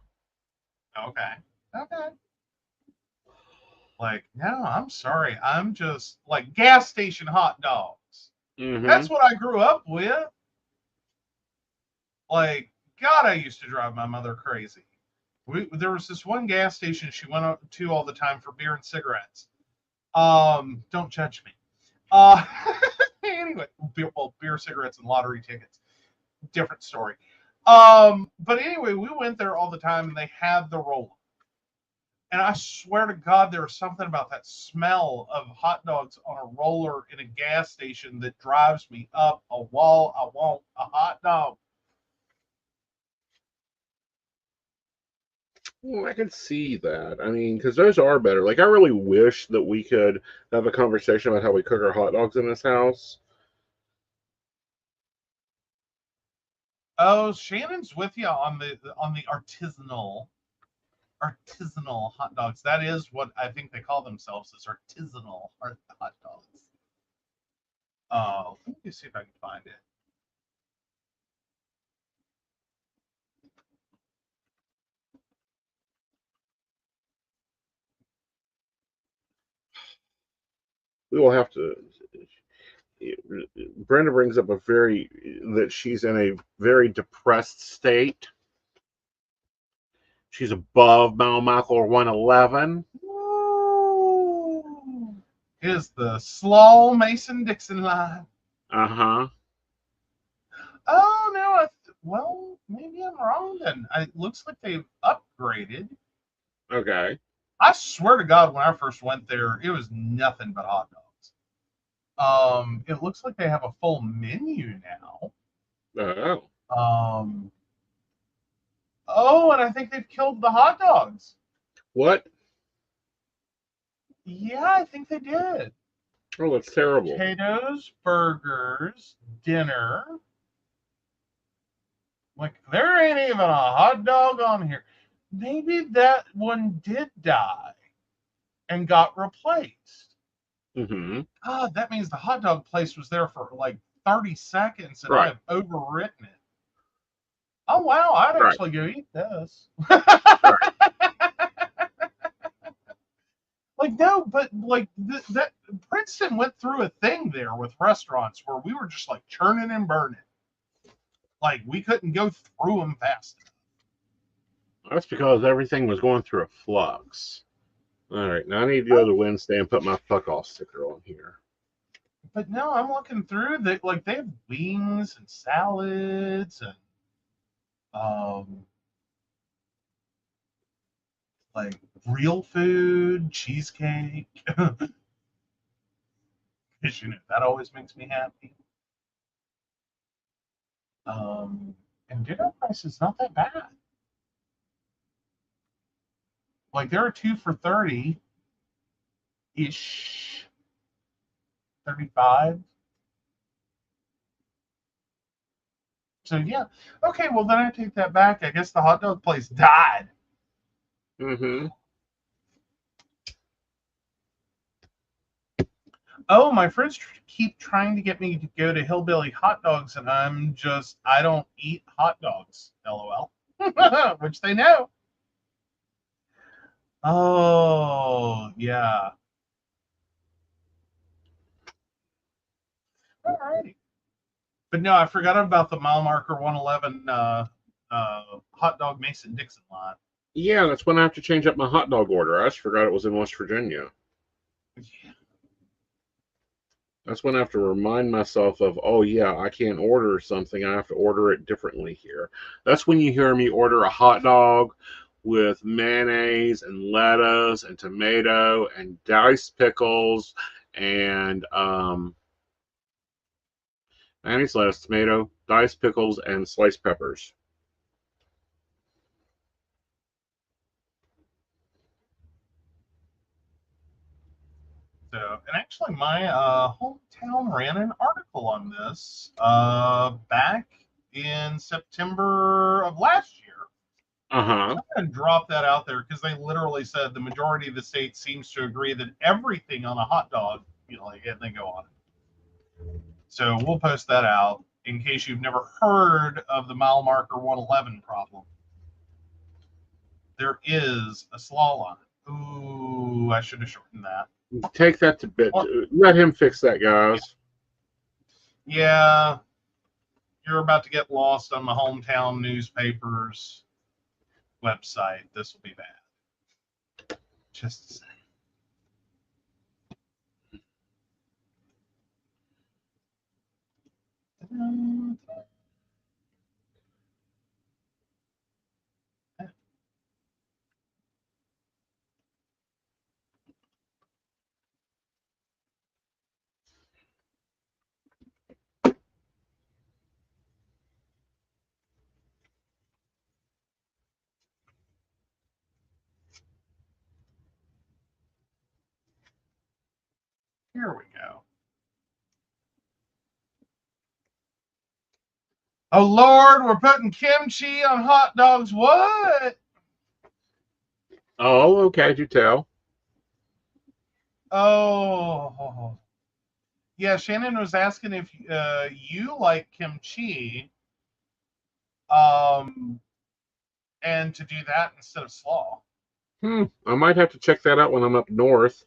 Okay. Okay. Like, no, I'm sorry. I'm just like gas station hot dogs. Mm-hmm. That's what I grew up with. Like, God, I used to drive my mother crazy. There was this one gas station she went to all the time for beer and cigarettes. Don't judge me. Anyway, beer, cigarettes, and lottery tickets. Different story. But anyway, we went there all the time, and they had the roll. And I swear to God, there was something about that smell of hot dogs on a roller in a gas station that drives me up a wall. I want a hot dog. Well, I can see that. I mean, because those are better. Like, I really wish that we could have a conversation about how we cook our hot dogs in this house. Oh, Shannon's with you on the artisanal hot dogs. That is what I think they call themselves, is artisanal hot dogs. Let me see if I can find it. We will have to. Brenda brings up that she's in a very depressed state. She's above mile marker 111. Ooh. Is the slow Mason-Dixon line. Uh-huh. Oh, no. Well, maybe I'm wrong then. It looks like they've upgraded. Okay. I swear to God, when I first went there, it was nothing but hot dogs. It looks like they have a full menu now. Oh. Oh, and I think they've killed the hot dogs. What? Yeah, I think they did. Oh, that's terrible. Potatoes, burgers, dinner. Like, there ain't even a hot dog on here. Maybe that one did die and got replaced. Mm-hmm. God, that means the hot dog place was there for like 30 seconds and Right. I've overwritten it. Oh, wow, I'd Right. actually go eat this. Right. Like, no, but like that Princeton went through a thing there with restaurants where we were just like churning and burning. Like, we couldn't go through them fast enough. That's because everything was going through a flux. All right, now I need to go to Wednesday and put my fuck off sticker on here. But no, I'm looking through that. Like, they have wings and salads and Like real food, cheesecake. Because that always makes me happy. And dinner price is not that bad. Like there are 2 for 30 ish, 35. So yeah, okay. Well, then I take that back. I guess the hot dog place died. Mm-hmm. Oh, my friends keep trying to get me to go to Hillbilly Hot Dogs, and I don't eat hot dogs. LOL. Which they know. Oh, yeah. Alrighty. But no, I forgot about the mile marker 111 hot dog Mason Dixon lot. Yeah, that's when I have to change up my hot dog order. I just forgot it was in West Virginia. Yeah. That's when I have to remind myself of, oh yeah, I can't order something. I have to order it differently here. That's when you hear me order a hot dog with mayonnaise and lettuce and tomato and diced pickles and mayonnaise, lettuce, tomato, diced pickles, and sliced peppers. So, and actually, my hometown ran an article on this back in September of last year. Uh-huh. I'm going to drop that out there because they literally said the majority of the state seems to agree that everything on a hot dog, like they go on it. So we'll post that out in case you've never heard of the mile marker 111 problem. There is a slaw line. Ooh, I should have shortened that. Take that to bit. Let him fix that, guys. Yeah, you're about to get lost on my hometown newspaper's website. This will be bad. Just a second. Here we go. Oh Lord, we're putting kimchi on hot dogs. What? Oh, okay, do tell. Oh, yeah. Shannon was asking if you like kimchi, um, and to do that instead of slaw. I might have to check that out when I'm up north.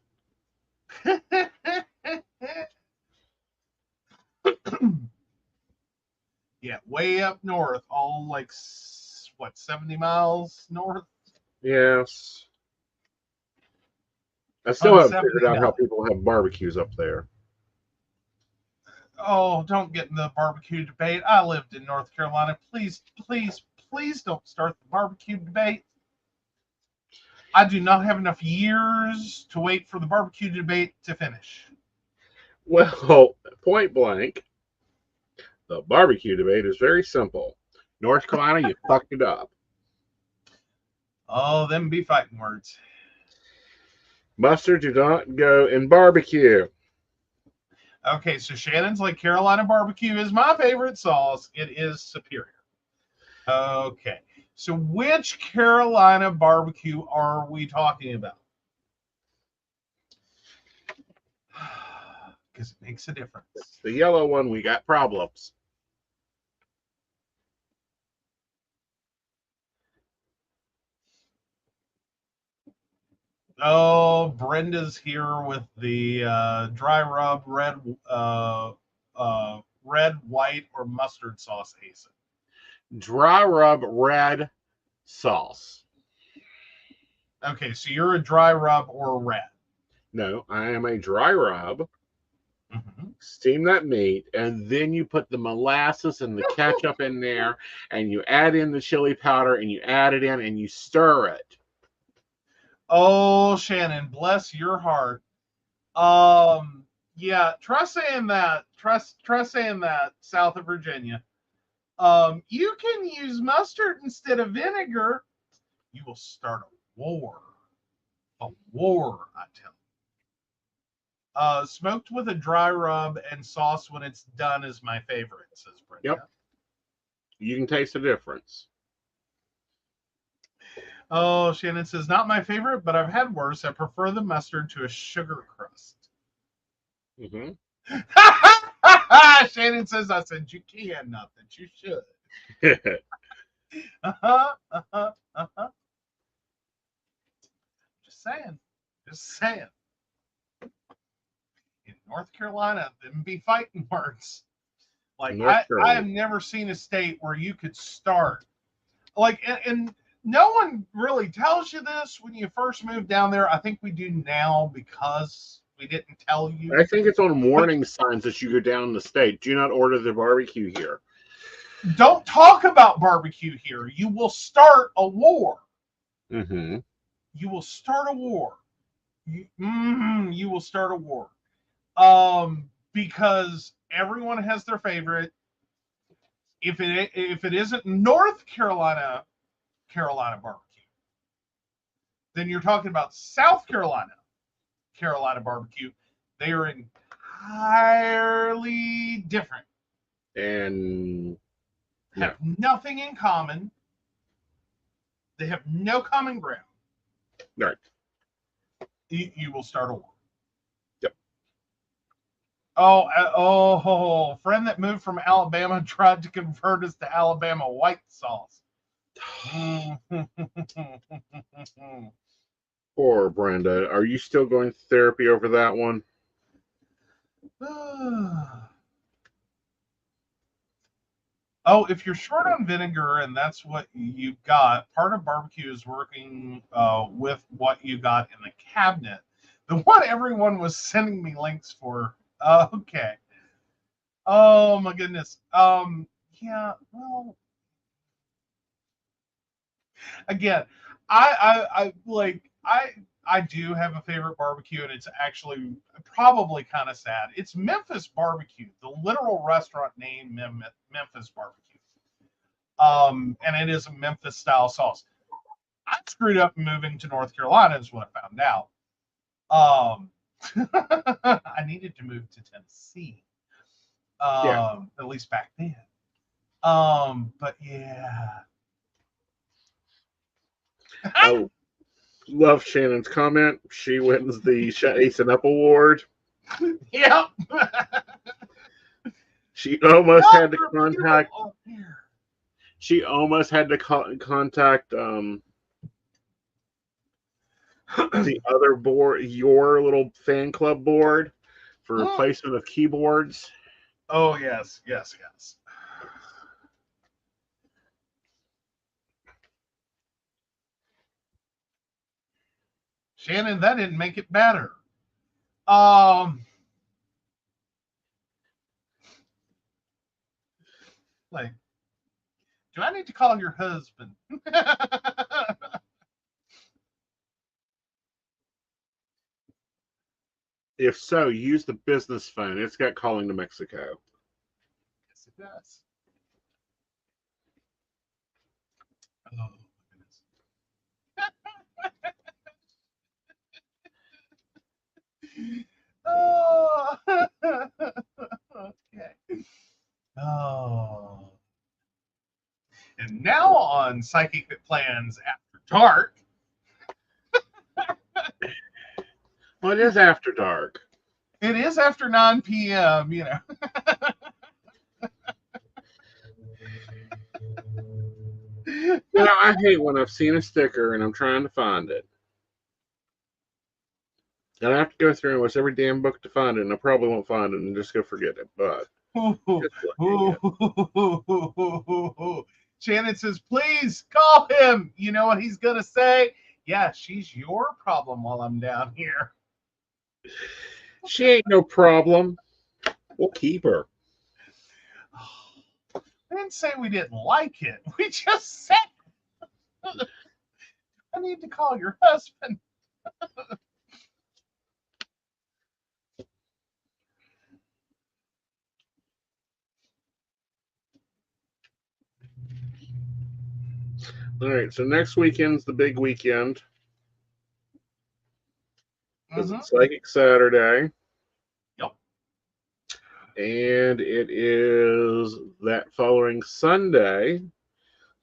Yeah, way up north, all like what, 70 miles north? Yes. I still haven't 170. figured out how people have barbecues up there. Oh, don't get in the barbecue debate. I lived in North Carolina. Please, please, please don't start the barbecue debate. I do not have enough years to wait for the barbecue debate to finish. Well, point blank, the barbecue debate is very simple. North Carolina, you fucked it up. Oh, them be fighting words. Mustard do not go in barbecue. Okay, so Shannon's like Carolina barbecue is my favorite sauce. It is superior. Okay, so which Carolina barbecue are we talking about? Because it makes a difference. The yellow one, we got problems. Oh, Brenda's here with the dry rub red, white, or mustard sauce, Aeson. Dry rub red sauce. Okay, so you're a dry rub or red. No, I am a dry rub Steam that meat, and then you put the molasses and the ketchup in there, and you add in the chili powder, and you add it in, and you stir it. Oh, Shannon, bless your heart. Yeah, try saying that. Try saying that, south of Virginia. You can use mustard instead of vinegar. You will start a war. A war, I tell you. Smoked with a dry rub and sauce when it's done is my favorite, says Brenda. Yep. You can taste the difference. Oh, Shannon says, not my favorite, but I've had worse. I prefer the mustard to a sugar crust. Mm-hmm. Shannon says, I said, you can, not that you should. Just saying. In North Carolina, them be fighting words. Like, I have never seen a state where you could start. Like, and no one really tells you this when you first move down there. I think we do now because we didn't tell you. I think it's on warning signs as you go down the state. Do not order the barbecue here. Don't talk about barbecue here. You will start a war. Mm-hmm. You will start a war. You will start a war. Because everyone has their favorite. If it isn't North Carolina barbecue, then you're talking about South Carolina barbecue. They are entirely different And have nothing in common. They have no common ground. Right. You will start a war. Yep. Oh, friend that moved from Alabama tried to convert us to Alabama white sauce. Poor Brenda. Are you still going to therapy over that one? Oh, if you're short on vinegar and that's what you've got, part of barbecue is working with what you got in the cabinet. The one everyone was sending me links for. Okay. Oh my goodness. Yeah. Well. Again, I do have a favorite barbecue, and it's actually probably kind of sad. It's Memphis Barbecue, the literal restaurant name Memphis Barbecue. And it is a Memphis style sauce. I screwed up moving to North Carolina is what I found out. I needed to move to Tennessee. At least back then. But yeah. Oh, love Shannon's comment. She wins the Aeson Up Award. Yep. She almost had to contact. She almost had to contact the other board, your little fan club board, for replacement of keyboards. Oh yes. Shannon, that didn't make it better. Like, do I need to call your husband? If so, use the business phone. It's got calling to Mexico. Yes, it does. Oh, my goodness. Oh, okay. Oh. And now on Psychic That Plans After Dark. Well, it is after dark. It is after 9 p.m., you know. You know, I hate when I've seen a sticker and I'm trying to find it. And I have to go through and watch every damn book to find it, and I probably won't find it and just go forget it. But Shannon says, please call him. You know what he's going to say? Yeah, she's your problem while I'm down here. She ain't no problem. We'll keep her. I didn't say we didn't like it. We just said I need to call your husband. All right, so next weekend's the big weekend. Because it's Psychic Saturday. Yep. And it is that following Sunday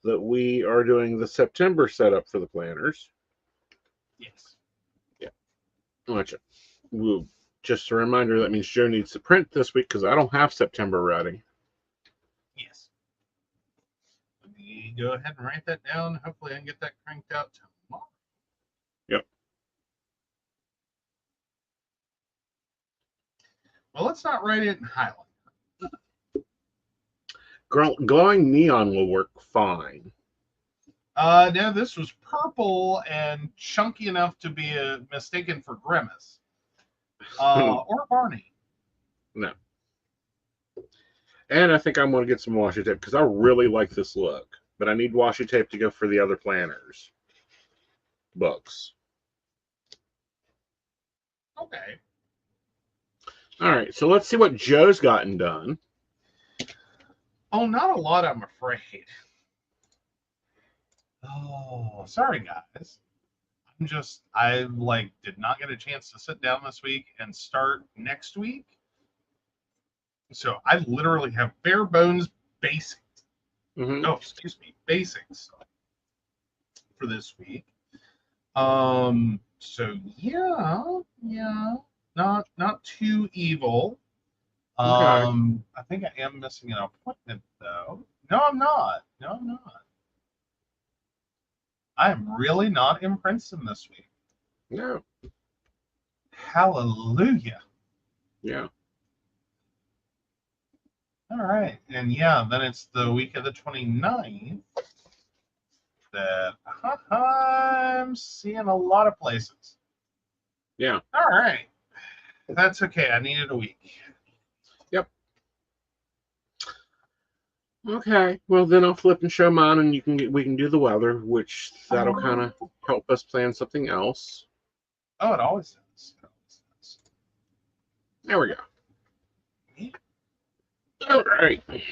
that we are doing the September setup for the planners. Yes. Yeah. Watch it. Woo. Just a reminder, that means Joe needs to print this week because I don't have September ready. Yes. Let me go ahead and write that down. Hopefully I can get that cranked out tomorrow. Yep. Well, let's not write it in highlight. Glowing neon will work fine. No, this was purple and chunky enough to be mistaken for Grimace. Or Barney. No. And I think I'm going to get some washi tape because I really like this look. But I need washi tape to go for the other planners books. Okay. All right, so let's see what Joe's gotten done. Oh, not a lot, I'm afraid. Oh, sorry, guys. I did not get a chance to sit down this week and start next week. So I literally have bare bones basics. Mm-hmm. Oh, excuse me, basics for this week. So yeah, not too evil. Okay. I think I am missing an appointment though. No, I'm not. No, I'm not. I am really not in Princeton this week. No. Hallelujah. Yeah. All right. And yeah, then it's the week of the 29th that I'm seeing a lot of places. Yeah. All right. That's okay. I needed a week. Yep. Okay. Well, then I'll flip and show mine, and we can do the weather, which that'll kind of help us plan something else. Oh, it always does. It always does. There we go. All right. Let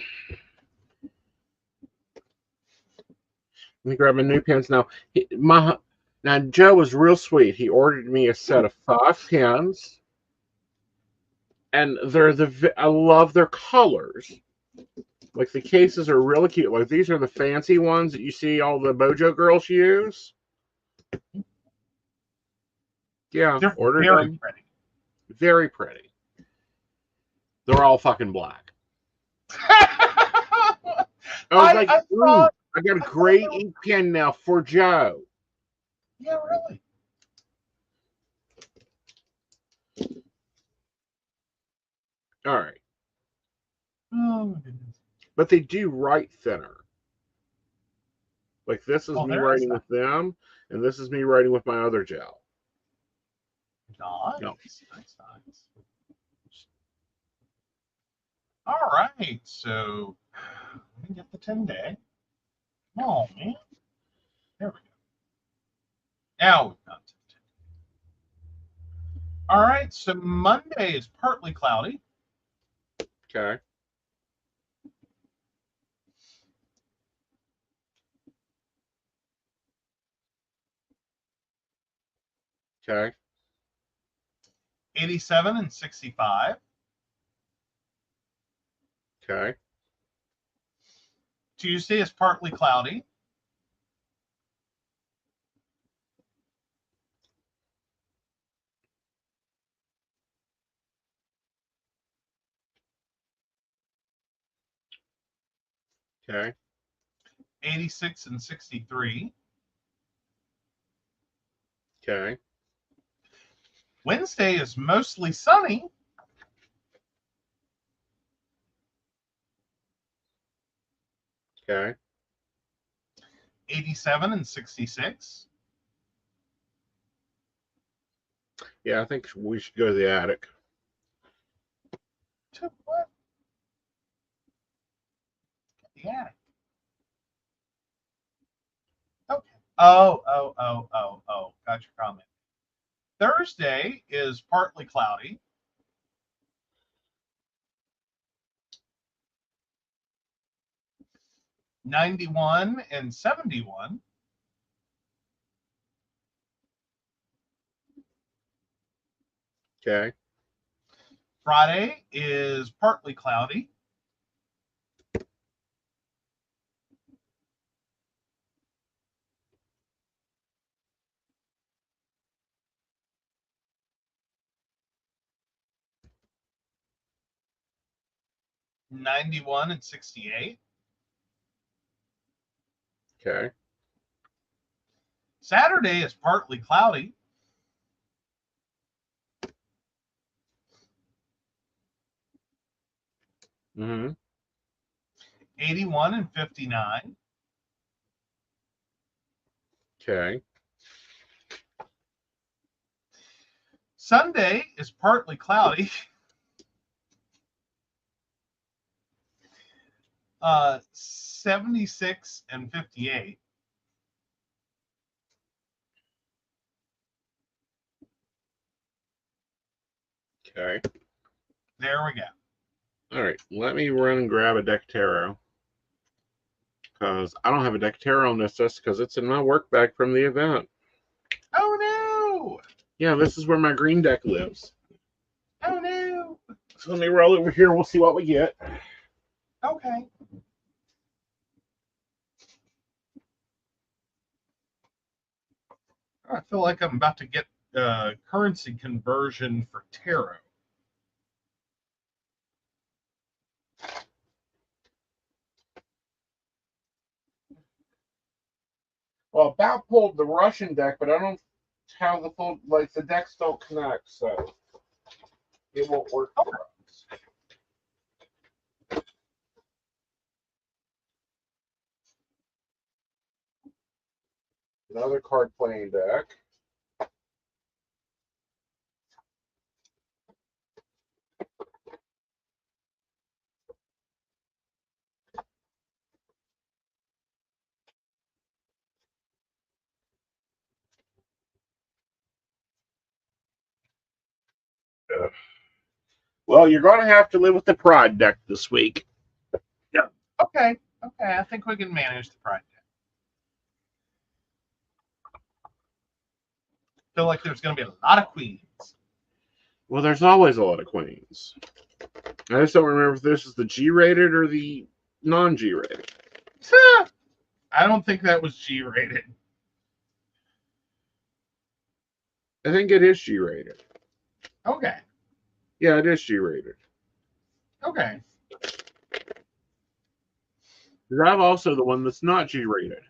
me grab my new pens now. Now Joe was real sweet. He ordered me a set of 5 pens, and I love their colors. Like the cases are really cute. Like these are the fancy ones that you see all the Bojo girls use. Yeah, They're ordered very them. pretty. Very pretty. They're all fucking black. I was like, I got a great ink pen now for Joe. Yeah, really. All right. Oh my goodness. But they do write thinner. Like this is me writing with them, and this is me writing with my other gel. Nice. No. Nice. All right. So let me get the 10-day. Come on, man. There we go. Now we've got 10. All right. So Monday is partly cloudy. Okay. Okay. 87 and 65. Okay. Tuesday is partly cloudy. Okay. 86 and 63. Okay. Wednesday is mostly sunny. Okay. 87 and 66. Yeah, I think we should go to the attic. To what? Oh. Got your comment. Thursday is partly cloudy. (91 and 71). Okay. Friday is partly cloudy. (91 and 68). Okay. Saturday is partly cloudy. Mm-hmm. 81 and 59. Okay. Sunday is partly cloudy. 76 and 58. Okay. There we go. All right. Let me run and grab a deck of tarot. Because I don't have a deck of tarot on this just because it's in my work bag from the event. Oh no! Yeah, this is where my green deck lives. Oh no! So let me roll over here. We'll see what we get. Okay. I feel like I'm about to get currency conversion for tarot. Well, about pulled the Russian deck, but I don't have the full, like, the decks don't connect, so it won't work for us. Another card playing deck. Well, you're going to have to live with the Pride deck this week. Yeah. Okay. Okay. I think we can manage the Pride deck. Feel like there's going to be a lot of queens. Well, there's always a lot of queens. I just don't remember if this is the G-rated or the non-G-rated. I don't think that was G-rated. I think it is G-rated. Okay. Yeah, it is G-rated. Okay. Because I'm also the one that's not G-rated.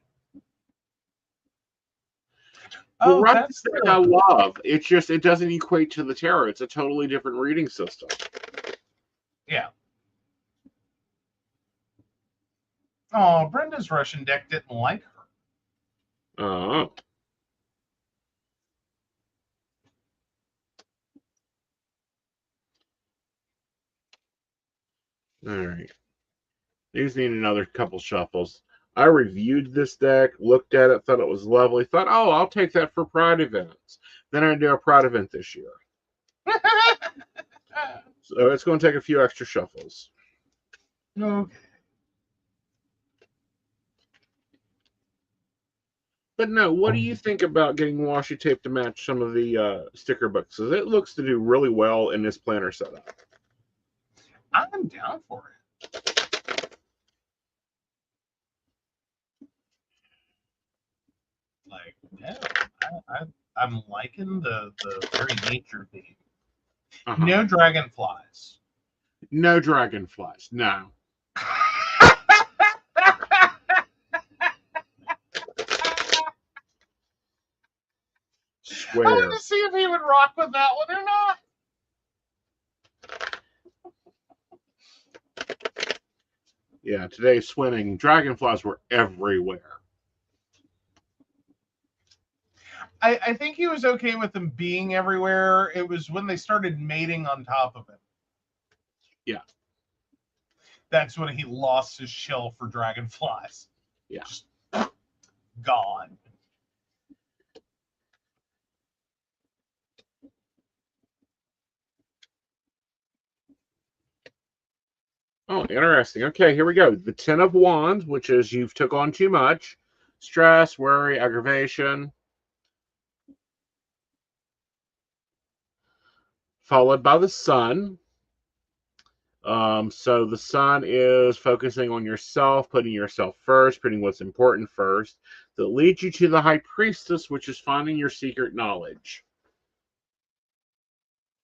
Oh, well, that's the I love. It's just it doesn't equate to the tarot. It's a totally different reading system. Yeah. Oh, Brenda's Russian deck didn't like her. Oh. All right. These need another couple shuffles. I reviewed this deck, looked at it, thought it was lovely. Thought, oh, I'll take that for Pride events. Then I do a Pride event this year. So it's going to take a few extra shuffles. Okay. But no, what do you think about getting washi tape to match some of the sticker books? Because it looks to do really well in this planner setup. I'm down for it. Like, no, I'm liking the very nature theme. No dragonflies. No dragonflies. No. Swear. I wanted to see if he would rock with that one or not. Yeah, today's swimming, dragonflies were everywhere. I think he was okay with them being everywhere. It was when they started mating on top of him. Yeah. That's when he lost his shell for dragonflies. Yeah. Just gone. Oh, interesting. Okay, here we go. The Ten of Wands, which is you've took on too much. Stress, worry, aggravation. Followed by the Sun. So the Sun is focusing on yourself, putting yourself first, putting what's important first. That leads you to the High Priestess, which is finding your secret knowledge.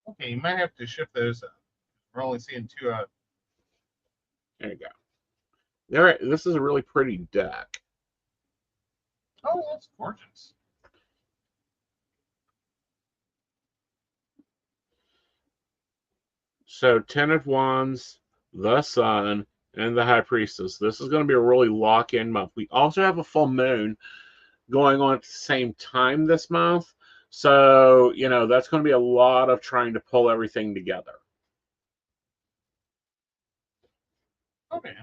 Okay, you might have to shift those up. We're only seeing two out. There you go. All right, this is a really pretty deck. Oh, that's gorgeous. So 10 of Wands, the Sun, and the High Priestess. This is going to be a really lock-in month. We also have a full moon going on at the same time this month. So, you know, that's going to be a lot of trying to pull everything together. Okay.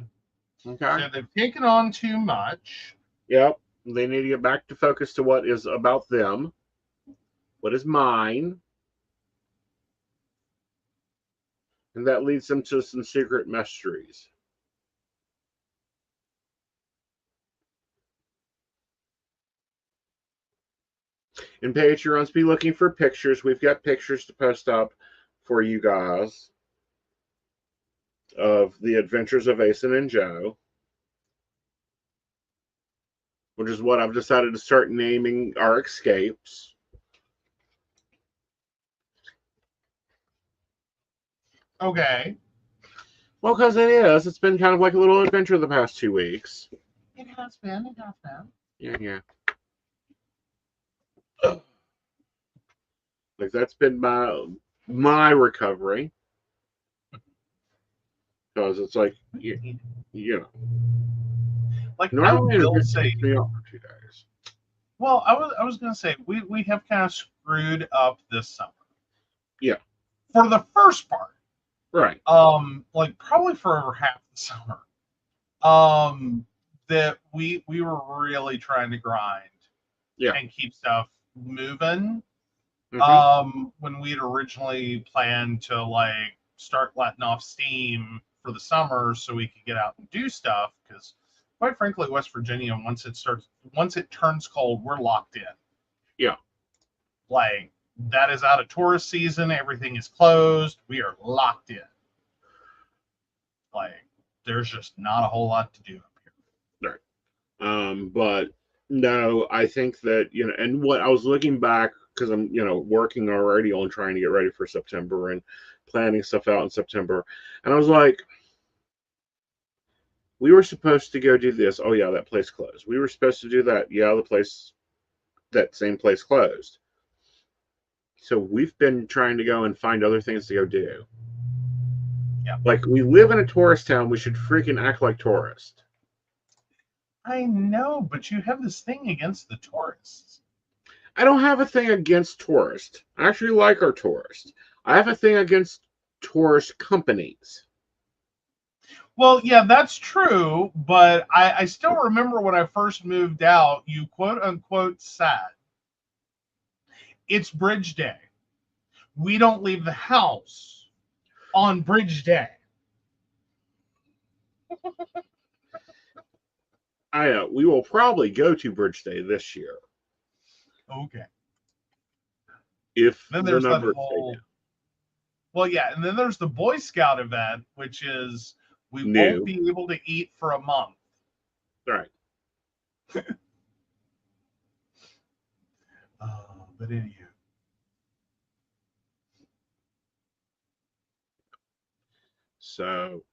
Okay. So they've taken on too much. Yep. They need to get back to focus to what is about them. What is mine. And that leads them to some secret mysteries. And Patreons, be looking for pictures. We've got pictures to post up for you guys of the adventures of Aeson and Joe, which is what I've decided to start naming our escapes. Okay. Well, because it is. It's been kind of like a little adventure the past 2 weeks. It has been. It has been. Yeah. Like that's been my recovery. Because it's like, you know. Like, Normally I it will just say, takes me off for 2 days. well, I was gonna say we have kind of screwed up this summer. Yeah. For the first part. Right. Like probably for over half the summer. That we were really trying to grind, Yeah, and keep stuff moving. When we'd originally planned to like start letting off steam for the summer so we could get out and do stuff, because quite frankly, West Virginia, once it turns cold, we're locked in. Yeah. Like, that is out of tourist season, everything is closed, we are locked in. Like, there's just not a whole lot to do up here. Right. But no, I think that, you know, and what I was looking back, because I'm, you know, working already on trying to get ready for September and planning stuff out in September. And I was like, we were supposed to go do this. Oh, yeah, that place closed. We were supposed to do that. Yeah, that same place closed. So we've been trying to go and find other things to go do. Yeah. Like, we live in a tourist town. We should freaking act like tourists. I know, but you have this thing against the tourists. I don't have a thing against tourists. I actually like our tourists. I have a thing against tourist companies. Well, yeah, that's true, but I still remember when I first moved out, you quote unquote said, it's Bridge Day. We don't leave the house on Bridge Day. We will probably go to Bridge Day this year. Okay. If Then the there's that numbers whole. stay down. Well, yeah, and then there's the Boy Scout event, which is we New. won't be able to eat for a month. Right. But anywho. So,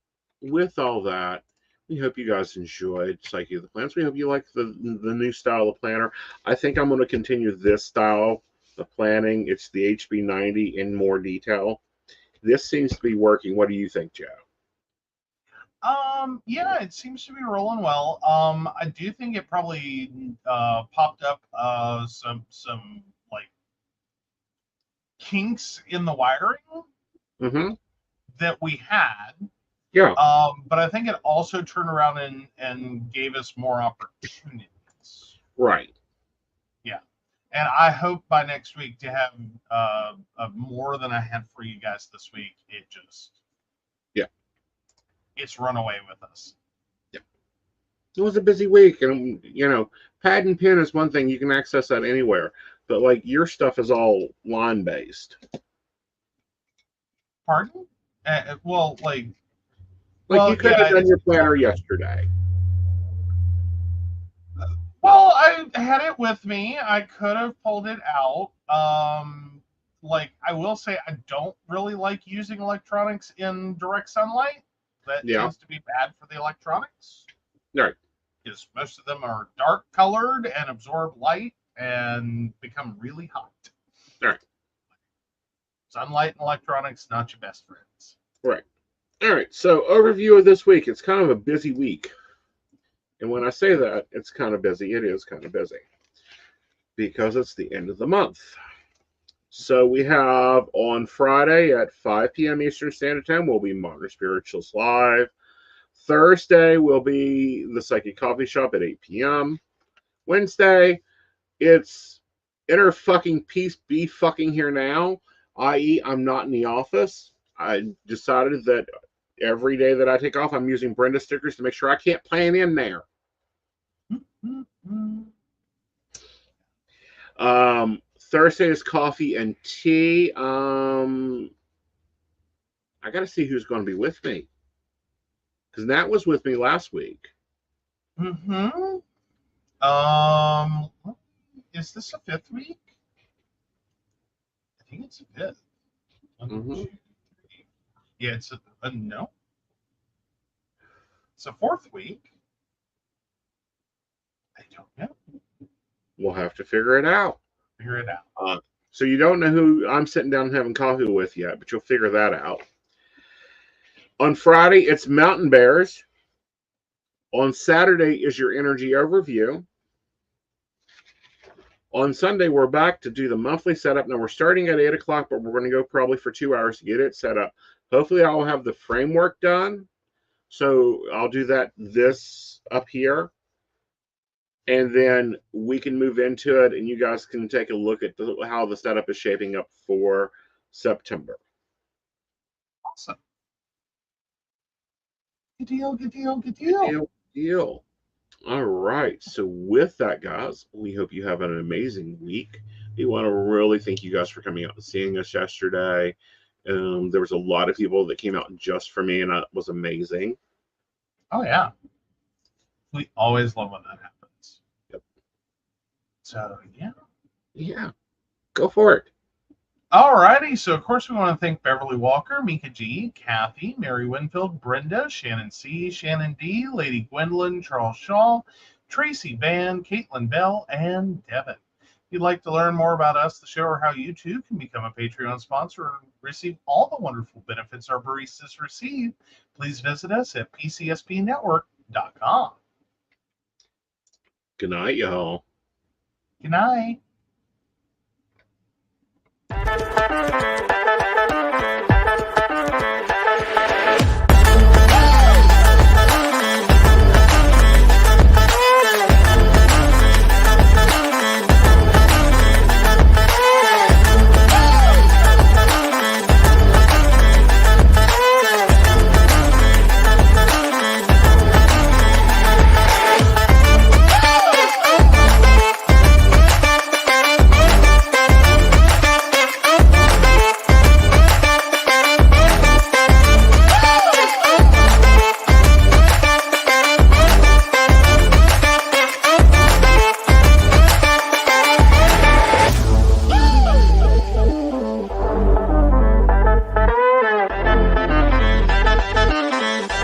with all that, we hope you guys enjoyed Psyche of the Plants. We hope you like the new style of planner. I think I'm going to continue this style of planning. It's the Hb90 in more detail. This seems to be working. What do you think, Joe? Yeah, it seems to be rolling well. I do think it probably popped up some like kinks in the wiring that we had. Yeah. But I think it also turned around and gave us more opportunities. Right. Yeah. And I hope by next week to have more than I had for you guys this week. It just. Yeah. it's run away with us. It was a busy week, and you know, pad and pen is one thing, you can access that anywhere, but like your stuff is all line based. Pardon? Well, you could have done your planner yesterday. Well, I had it with me. I could have pulled it out. I will say, I don't really like using electronics in direct sunlight. That tends to be bad for the electronics. Right. Because most of them are dark colored and absorb light and become really hot. Right. Sunlight and electronics, not your best friends. Right. All right. So, overview of this week. It's kind of a busy week. And when I say that, it's kind of busy. It is kind of busy. Because it's the end of the month. So we have on Friday at 5 p.m. Eastern Standard Time, will be Modern Spirituals Live. Thursday will be the Psychic Coffee Shop at 8 p.m. Wednesday, it's Inner Fucking Peace Be Fucking Here Now, i.e. I'm not in the office. I decided that every day that I take off, I'm using Brenda stickers to make sure I can't plan in there. Thursday is coffee and tea. I got to see who's going to be with me. Because Nat was with me last week. Is this a fifth week? I think it's a fifth. Yeah, it's a no. It's a fourth week. I don't know. We'll have to figure it out. So you don't know who I'm sitting down and having coffee with yet, but you'll figure that out. On Friday, it's Mountain Bears. On Saturday is your energy overview. On Sunday, we're back to do the monthly setup. Now, we're starting at 8 o'clock, but we're going to go probably for 2 hours to get it set up. Hopefully, I'll have the framework done. So I'll do that this up here. And then we can move into it, and you guys can take a look at how the setup is shaping up for September. Awesome. Good deal, good deal, good deal. Good deal, good deal. All right. So with that, guys, we hope you have an amazing week. We want to really thank you guys for coming out and seeing us yesterday. There was a lot of people that came out just for me, and that was amazing. Oh, yeah. We always love when that happens. Yep. So, yeah. Yeah. Go for it. All righty. So, of course, we want to thank Beverly Walker, Mika G, Kathy, Mary Winfield, Brenda, Shannon C, Shannon D, Lady Gwendolyn, Charles Shaw, Tracy Van, Caitlin Bell, and Devin. If you'd like to learn more about us, the show, or how you too can become a Patreon sponsor and receive all the wonderful benefits our baristas receive, please visit us at PCSPNetwork.com. Good night, y'all. Good night.